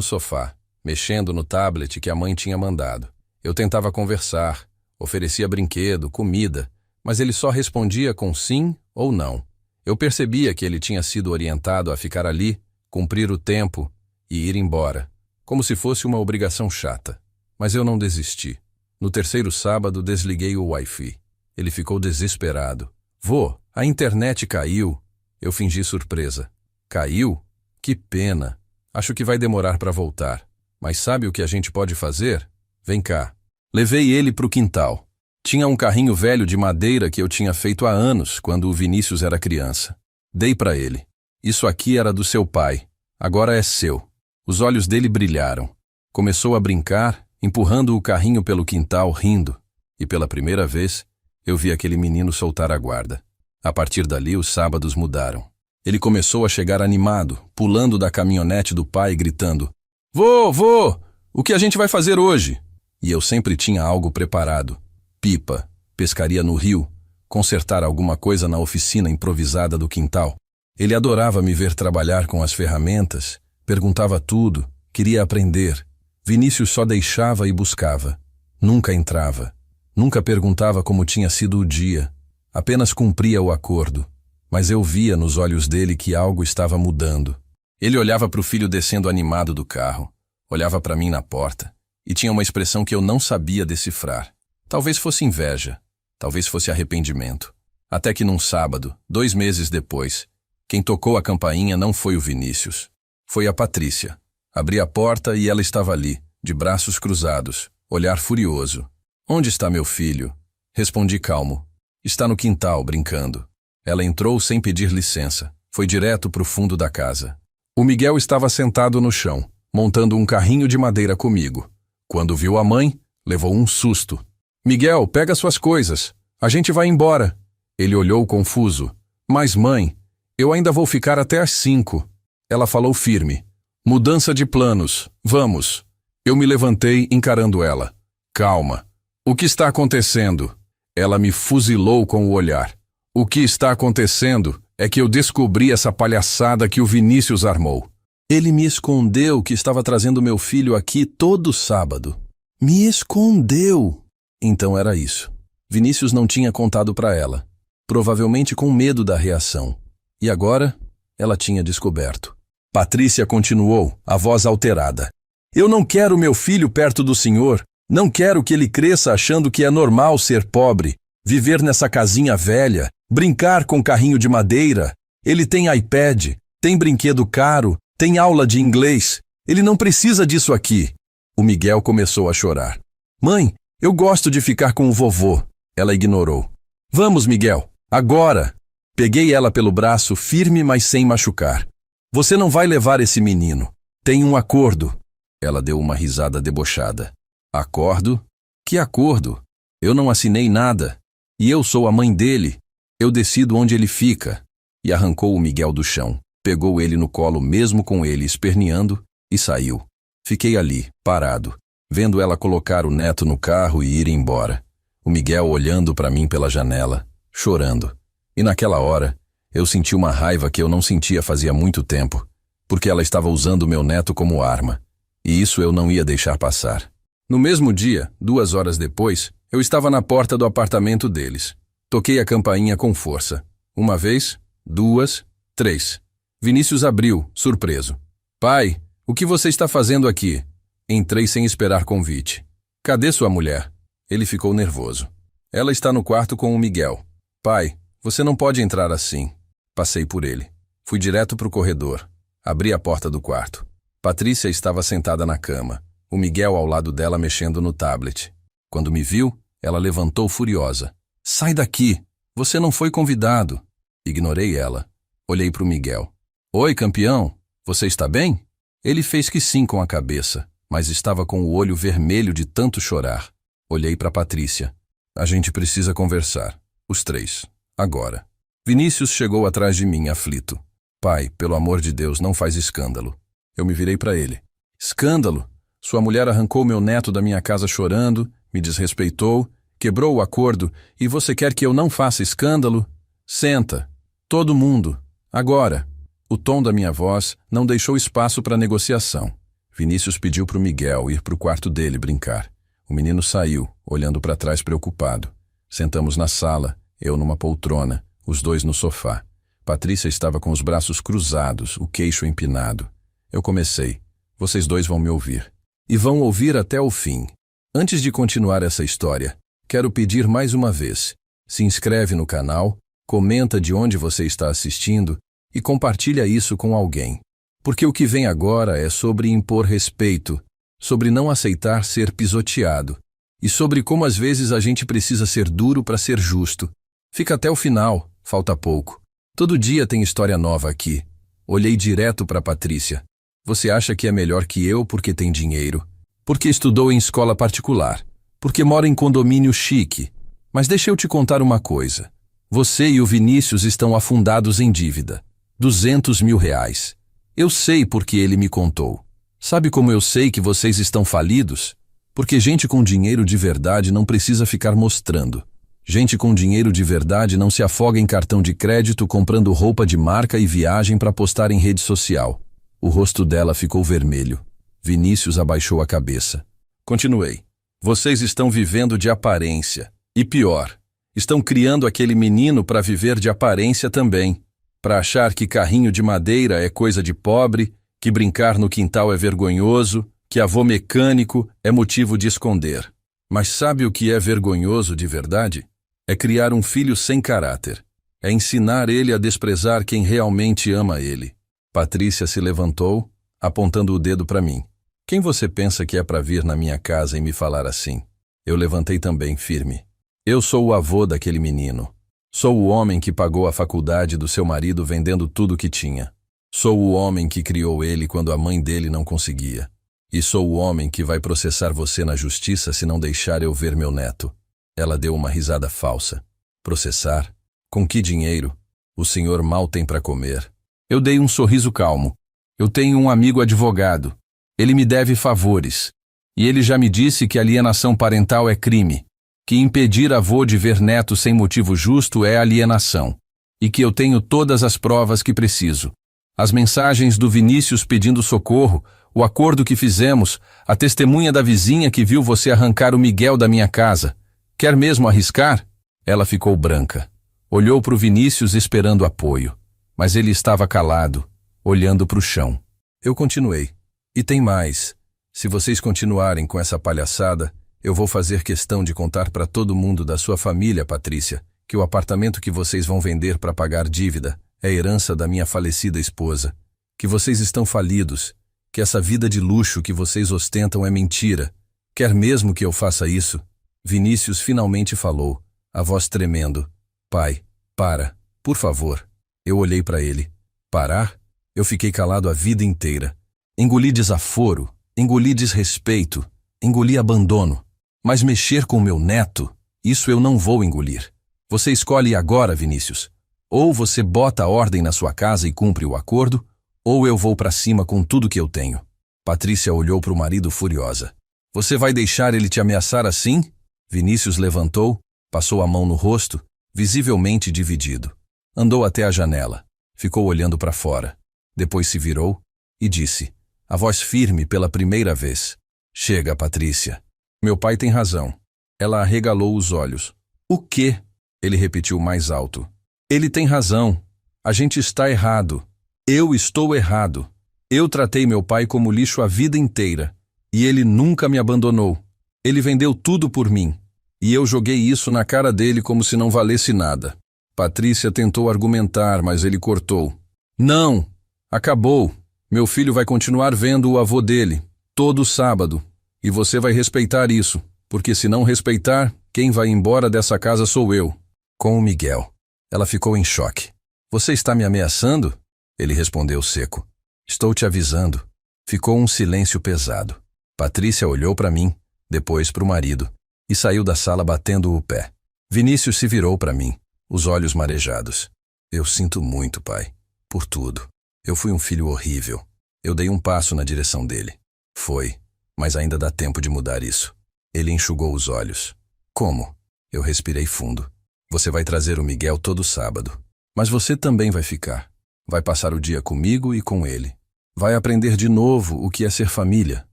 Speaker 1: sofá, mexendo no tablet que a mãe tinha mandado. Eu tentava conversar, oferecia brinquedo, comida, mas ele só respondia com sim ou não. Eu percebia que ele tinha sido orientado a ficar ali, cumprir o tempo e ir embora, como se fosse uma obrigação chata. Mas eu não desisti. No terceiro sábado, desliguei o Wi-Fi. Ele ficou desesperado. Vô, a internet caiu. Eu fingi surpresa. Caiu? Que pena. Acho que vai demorar para voltar. Mas sabe o que a gente pode fazer? Vem cá. Levei ele para o quintal. Tinha um carrinho velho de madeira que eu tinha feito há anos, quando o Vinícius era criança. Dei para ele. Isso aqui era do seu pai. Agora é seu. Os olhos dele brilharam. Começou a brincar, empurrando o carrinho pelo quintal, rindo. E pela primeira vez, eu vi aquele menino soltar a guarda. A partir dali, os sábados mudaram. Ele começou a chegar animado, pulando da caminhonete do pai, gritando: Vô, o que a gente vai fazer hoje? E eu sempre tinha algo preparado. Pipa, pescaria no rio, consertar alguma coisa na oficina improvisada do quintal. Ele adorava me ver trabalhar com as ferramentas, perguntava tudo, queria aprender. Vinícius só deixava e buscava. Nunca entrava. Nunca perguntava como tinha sido o dia. Apenas cumpria o acordo. Mas eu via nos olhos dele que algo estava mudando. Ele olhava para o filho descendo animado do carro, olhava para mim na porta, e tinha uma expressão que eu não sabia decifrar. Talvez fosse inveja, talvez fosse arrependimento. Até que num sábado, 2 meses depois, Quem tocou a campainha não foi o Vinícius. Foi a Patrícia. Abri a porta e ela estava ali, de braços cruzados, olhar furioso. Onde está meu filho? Respondi calmo. Está no quintal, brincando. Ela entrou sem pedir licença. Foi direto para o fundo da casa. O Miguel estava sentado no chão, montando um carrinho de madeira comigo. Quando viu a mãe, levou um susto. Miguel, pega suas coisas. A gente vai embora. Ele olhou confuso. Mas mãe, eu ainda vou ficar até às 5. Ela falou firme. Mudança de planos. Vamos. Eu me levantei encarando ela. Calma. O que está acontecendo? Ela me fuzilou com o olhar. O que está acontecendo é que eu descobri essa palhaçada que o Vinícius armou. Ele me escondeu que estava trazendo meu filho aqui todo sábado. Me escondeu! Então era isso. Vinícius não tinha contado para ela. Provavelmente com medo da reação. E agora, ela tinha descoberto. Patrícia continuou, a voz alterada. Eu não quero meu filho perto do senhor. Não quero que ele cresça achando que é normal ser pobre, viver nessa casinha velha, brincar com carrinho de madeira. Ele tem iPad, tem brinquedo caro, tem aula de inglês. Ele não precisa disso aqui. O Miguel começou a chorar. Mãe, eu gosto de ficar com o vovô. Ela ignorou. Vamos, Miguel, agora. Peguei ela pelo braço, firme, mas sem machucar. Você não vai levar esse menino. Tem um acordo. Ela deu uma risada debochada. Acordo? Que acordo? Eu não assinei nada. E eu sou a mãe dele. Eu decido onde ele fica. E arrancou o Miguel do chão. Pegou ele no colo mesmo com ele esperneando e saiu. Fiquei ali, parado, vendo ela colocar o neto no carro e ir embora. O Miguel olhando para mim pela janela, chorando. E naquela hora, eu senti uma raiva que eu não sentia fazia muito tempo, porque ela estava usando meu neto como arma. E isso eu não ia deixar passar. No mesmo dia, 2 horas depois, eu estava na porta do apartamento deles. Toquei a campainha com força. 1 vez, 2, 3. Vinícius abriu, surpreso. Pai, o que você está fazendo aqui? Entrei sem esperar convite. Cadê sua mulher? Ele ficou nervoso. Ela está no quarto com o Miguel. Pai, você não pode entrar assim. Passei por ele. Fui direto para o corredor. Abri a porta do quarto. Patrícia estava sentada na cama. O Miguel ao lado dela mexendo no tablet. Quando me viu, ela levantou furiosa. Sai daqui! Você não foi convidado. Ignorei ela. Olhei para o Miguel. Oi, campeão. Você está bem? Ele fez que sim com a cabeça, mas estava com o olho vermelho de tanto chorar. Olhei para Patrícia. A gente precisa conversar. Os 3. Agora. Vinícius chegou atrás de mim, aflito. Pai, pelo amor de Deus, não faz escândalo. Eu me virei para ele. Escândalo? Sua mulher arrancou meu neto da minha casa chorando, me desrespeitou, quebrou o acordo e você quer que eu não faça escândalo? Senta. Todo mundo. Agora. O tom da minha voz não deixou espaço para negociação. Vinícius pediu para o Miguel ir para o quarto dele brincar. O menino saiu, olhando para trás preocupado. Sentamos na sala, eu numa poltrona, os 2 no sofá. Patrícia estava com os braços cruzados, o queixo empinado. Eu comecei. Vocês 2 vão me ouvir. E vão ouvir até o fim. Antes de continuar essa história, quero pedir mais uma vez. Se inscreve no canal, comenta de onde você está assistindo e compartilha isso com alguém. Porque o que vem agora é sobre impor respeito, sobre não aceitar ser pisoteado e sobre como às vezes a gente precisa ser duro para ser justo. Fica até o final, falta pouco. Todo dia tem história nova aqui. Olhei direto para Patrícia. Você acha que é melhor que eu porque tem dinheiro? Porque estudou em escola particular? Porque mora em condomínio chique? Mas deixa eu te contar uma coisa. Você e o Vinícius estão afundados em dívida. 200 mil reais. Eu sei porque ele me contou. Sabe como eu sei que vocês estão falidos? Porque gente com dinheiro de verdade não precisa ficar mostrando. Gente com dinheiro de verdade não se afoga em cartão de crédito comprando roupa de marca e viagem para postar em rede social. O rosto dela ficou vermelho. Vinícius abaixou a cabeça. Continuei. Vocês estão vivendo de aparência. E pior, estão criando aquele menino para viver de aparência também. Para achar que carrinho de madeira é coisa de pobre, que brincar no quintal é vergonhoso, que avô mecânico é motivo de esconder. Mas sabe o que é vergonhoso de verdade? É criar um filho sem caráter. É ensinar ele a desprezar quem realmente ama ele. Patrícia se levantou, apontando o dedo para mim. Quem você pensa que é para vir na minha casa e me falar assim? Eu levantei também, firme. Eu sou o avô daquele menino. Sou o homem que pagou a faculdade do seu marido vendendo tudo o que tinha. Sou o homem que criou ele quando a mãe dele não conseguia. E sou o homem que vai processar você na justiça se não deixar eu ver meu neto. Ela deu uma risada falsa. Processar? Com que dinheiro? O senhor mal tem para comer. Eu dei um sorriso calmo. Eu tenho um amigo advogado. Ele me deve favores. E ele já me disse que alienação parental é crime. Que impedir avô de ver neto sem motivo justo é alienação. E que eu tenho todas as provas que preciso. As mensagens do Vinícius pedindo socorro, o acordo que fizemos, a testemunha da vizinha que viu você arrancar o Miguel da minha casa. Quer mesmo arriscar? Ela ficou branca. Olhou para o Vinícius esperando apoio. Mas ele estava calado, olhando para o chão. Eu continuei. E tem mais. Se vocês continuarem com essa palhaçada, eu vou fazer questão de contar para todo mundo da sua família, Patrícia, que o apartamento que vocês vão vender para pagar dívida é herança da minha falecida esposa. Que vocês estão falidos. Que essa vida de luxo que vocês ostentam é mentira. Quer mesmo que eu faça isso? Vinícius finalmente falou, a voz tremendo. Pai, para, por favor. Eu olhei para ele. Parar? Eu fiquei calado a vida inteira. Engoli desaforo, engoli desrespeito, engoli abandono. Mas mexer com meu neto, isso eu não vou engolir. Você escolhe agora, Vinícius. Ou você bota a ordem na sua casa e cumpre o acordo, ou eu vou para cima com tudo que eu tenho. Patrícia olhou para o marido furiosa. Você vai deixar ele te ameaçar assim? Vinícius levantou, passou a mão no rosto, visivelmente dividido. Andou até a janela, ficou olhando para fora. Depois se virou e disse, a voz firme pela primeira vez. Chega, Patrícia. Meu pai tem razão. Ela arregalou os olhos. O quê? Ele repetiu mais alto. Ele tem razão. A gente está errado. Eu estou errado. Eu tratei meu pai como lixo a vida inteira. E ele nunca me abandonou. Ele vendeu tudo por mim. E eu joguei isso na cara dele como se não valesse nada. Patrícia tentou argumentar, mas ele cortou. Não! Acabou. Meu filho vai continuar vendo o avô dele, todo sábado. E você vai respeitar isso, porque se não respeitar, quem vai embora dessa casa sou eu. Com o Miguel. Ela ficou em choque. Você está me ameaçando? Ele respondeu seco. Estou te avisando. Ficou um silêncio pesado. Patrícia olhou para mim, depois para o marido, e saiu da sala batendo o pé. Vinícius se virou para mim, os olhos marejados. Eu sinto muito, pai. Por tudo. Eu fui um filho horrível. Eu dei um passo na direção dele. Foi, mas ainda dá tempo de mudar isso. Ele enxugou os olhos. Como? Eu respirei fundo. Você vai trazer o Miguel todo sábado. Mas você também vai ficar. Vai passar o dia comigo e com ele. Vai aprender de novo o que é ser família,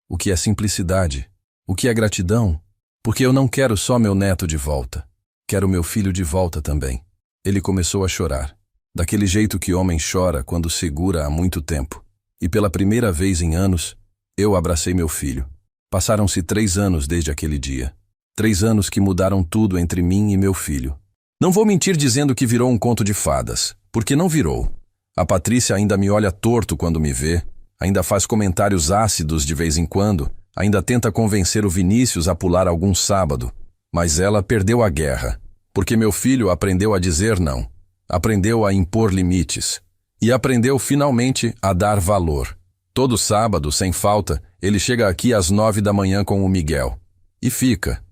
Speaker 1: o que é simplicidade, o que é gratidão, porque eu não quero só meu neto de volta. Quero meu filho de volta também. Ele começou a chorar, daquele jeito que homem chora quando segura há muito tempo. E pela primeira vez em anos, eu abracei meu filho. Passaram-se 3 anos desde aquele dia. 3 anos que mudaram tudo entre mim e meu filho. Não vou mentir dizendo que virou um conto de fadas, porque não virou. A Patrícia ainda me olha torto quando me vê, ainda faz comentários ácidos de vez em quando, ainda tenta convencer o Vinícius a pular algum sábado. Mas ela perdeu a guerra, porque meu filho aprendeu a dizer não, aprendeu a impor limites e aprendeu finalmente a dar valor. Todo sábado, sem falta, ele chega aqui às 9 da manhã com o Miguel. E fica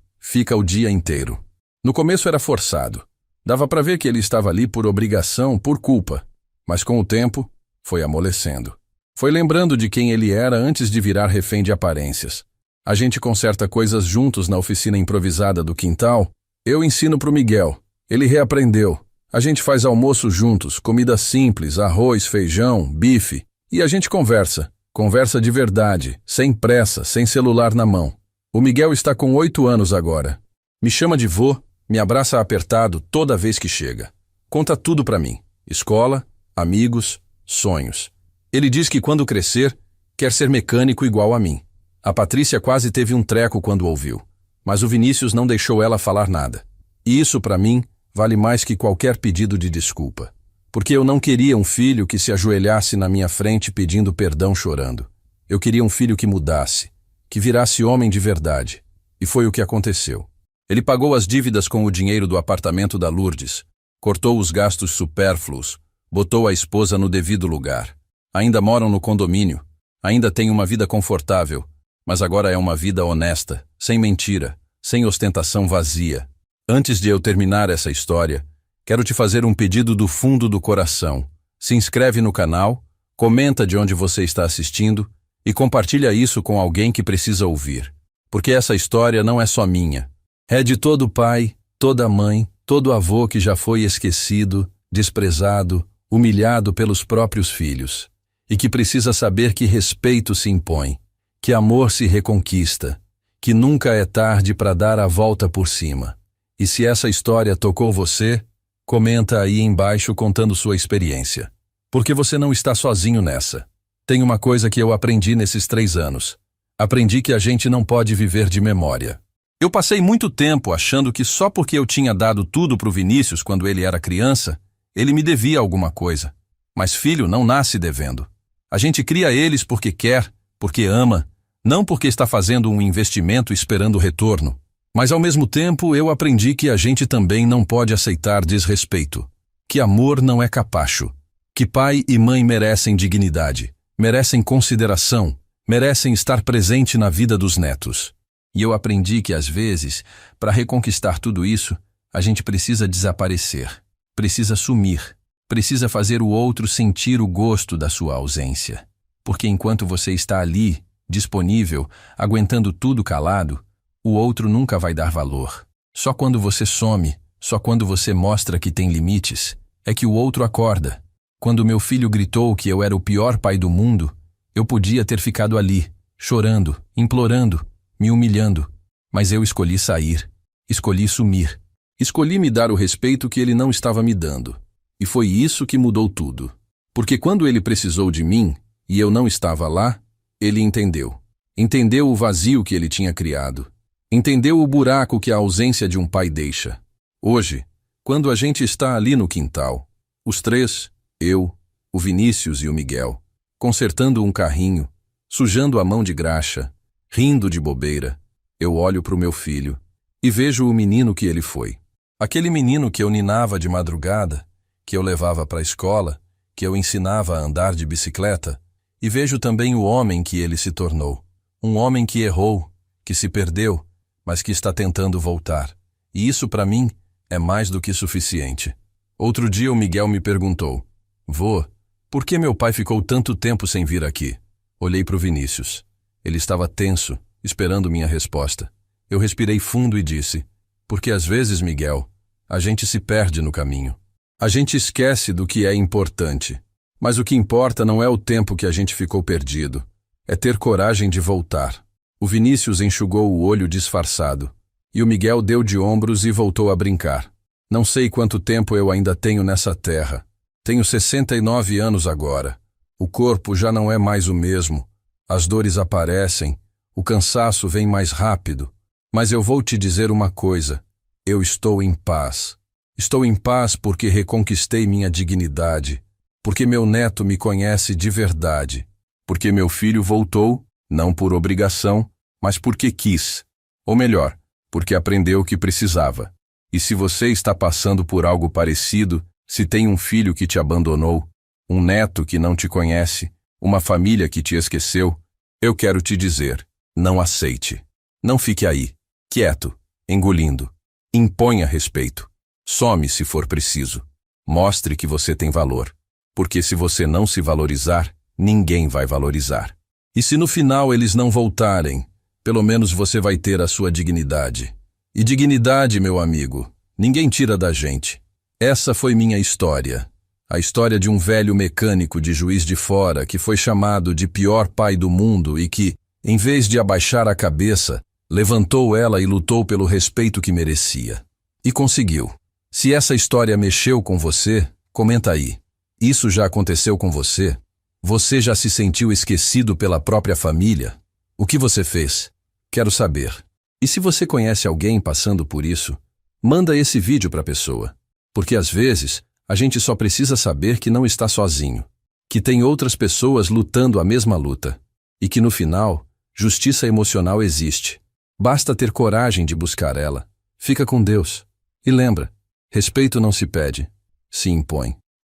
Speaker 1: o dia inteiro. No começo era forçado. Dava para ver que ele estava ali por obrigação, por culpa. Mas com o tempo, foi amolecendo. Foi lembrando de quem ele era antes de virar refém de aparências. A gente conserta coisas juntos na oficina improvisada do quintal. Eu ensino pro Miguel. Ele reaprendeu. A gente faz almoço juntos, comida simples, arroz, feijão, bife. E a gente conversa. Conversa de verdade, sem pressa, sem celular na mão. O Miguel está com 8 anos agora. Me chama de vô, me abraça apertado toda vez que chega. Conta tudo pra mim. Escola, amigos, sonhos. Ele diz que quando crescer, quer ser mecânico igual a mim. A Patrícia quase teve um treco quando ouviu, mas o Vinícius não deixou ela falar nada. E isso, pra mim, vale mais que qualquer pedido de desculpa. Porque eu não queria um filho que se ajoelhasse na minha frente pedindo perdão chorando. Eu queria um filho que mudasse, que virasse homem de verdade. E foi o que aconteceu. Ele pagou as dívidas com o dinheiro do apartamento da Lourdes, cortou os gastos supérfluos, botou a esposa no devido lugar. Ainda moram no condomínio, ainda têm uma vida confortável, mas agora é uma vida honesta, sem mentira, sem ostentação vazia. Antes de eu terminar essa história, quero te fazer um pedido do fundo do coração. Se inscreve no canal, comenta de onde você está assistindo e compartilha isso com alguém que precisa ouvir. Porque essa história não é só minha. É de todo pai, toda mãe, todo avô que já foi esquecido, desprezado, humilhado pelos próprios filhos. E que precisa saber que respeito se impõe, que amor se reconquista, que nunca é tarde para dar a volta por cima. E se essa história tocou você, comenta aí embaixo contando sua experiência. Porque você não está sozinho nessa. Tem uma coisa que eu aprendi nesses 3 anos. Aprendi que a gente não pode viver de memória. Eu passei muito tempo achando que só porque eu tinha dado tudo pro Vinícius quando ele era criança, ele me devia alguma coisa. Mas filho não nasce devendo. A gente cria eles porque quer, porque ama, não porque está fazendo um investimento esperando retorno. Mas ao mesmo tempo eu aprendi que a gente também não pode aceitar desrespeito. Que amor não é capacho. Que pai e mãe merecem dignidade, merecem consideração, merecem estar presente na vida dos netos. E eu aprendi que às vezes, para reconquistar tudo isso, a gente precisa desaparecer, precisa sumir, precisa fazer o outro sentir o gosto da sua ausência. Porque enquanto você está ali, disponível, aguentando tudo calado, o outro nunca vai dar valor. Só quando você some, só quando você mostra que tem limites, é que o outro acorda. Quando meu filho gritou que eu era o pior pai do mundo, eu podia ter ficado ali, chorando, implorando, me humilhando. Mas eu escolhi sair, escolhi sumir, escolhi me dar o respeito que ele não estava me dando. E foi isso que mudou tudo. Porque quando ele precisou de mim, e eu não estava lá, ele entendeu. Entendeu o vazio que ele tinha criado. Entendeu o buraco que a ausência de um pai deixa. Hoje, quando a gente está ali no quintal, os 3, eu, o Vinícius e o Miguel, consertando um carrinho, sujando a mão de graxa, rindo de bobeira, eu olho para o meu filho e vejo o menino que ele foi. Aquele menino que eu ninava de madrugada, que eu levava para a escola, que eu ensinava a andar de bicicleta, e vejo também o homem que ele se tornou. Um homem que errou, que se perdeu, mas que está tentando voltar. E isso para mim é mais do que suficiente. Outro dia o Miguel me perguntou: Vô, por que meu pai ficou tanto tempo sem vir aqui? Olhei para o Vinícius. Ele estava tenso, esperando minha resposta. Eu respirei fundo e disse: porque às vezes, Miguel, a gente se perde no caminho. A gente esquece do que é importante. Mas o que importa não é o tempo que a gente ficou perdido. É ter coragem de voltar. O Vinícius enxugou o olho disfarçado. E o Miguel deu de ombros e voltou a brincar. Não sei quanto tempo eu ainda tenho nessa terra. Tenho 69 anos agora. O corpo já não é mais o mesmo. As dores aparecem. O cansaço vem mais rápido. Mas eu vou te dizer uma coisa. Eu estou em paz. Estou em paz porque reconquistei minha dignidade. Porque meu neto me conhece de verdade. Porque meu filho voltou, não por obrigação, mas porque quis. Ou melhor, porque aprendeu o que precisava. E se você está passando por algo parecido, se tem um filho que te abandonou, um neto que não te conhece, uma família que te esqueceu, eu quero te dizer, não aceite. Não fique aí, quieto, engolindo. Imponha respeito. Some se for preciso. Mostre que você tem valor. Porque se você não se valorizar, ninguém vai valorizar. E se no final eles não voltarem, pelo menos você vai ter a sua dignidade. E dignidade, meu amigo, ninguém tira da gente. Essa foi minha história. A história de um velho mecânico de Juiz de Fora que foi chamado de pior pai do mundo e que, em vez de abaixar a cabeça, levantou ela e lutou pelo respeito que merecia. E conseguiu. Se essa história mexeu com você, comenta aí. Isso já aconteceu com você? Você já se sentiu esquecido pela própria família? O que você fez? Quero saber. E se você conhece alguém passando por isso, manda esse vídeo para a pessoa. Porque às vezes, a gente só precisa saber que não está sozinho, que tem outras pessoas lutando a mesma luta, e que no final, justiça emocional existe. Basta ter coragem de buscar ela. Fica com Deus. E lembra, respeito não se pede, se impõe.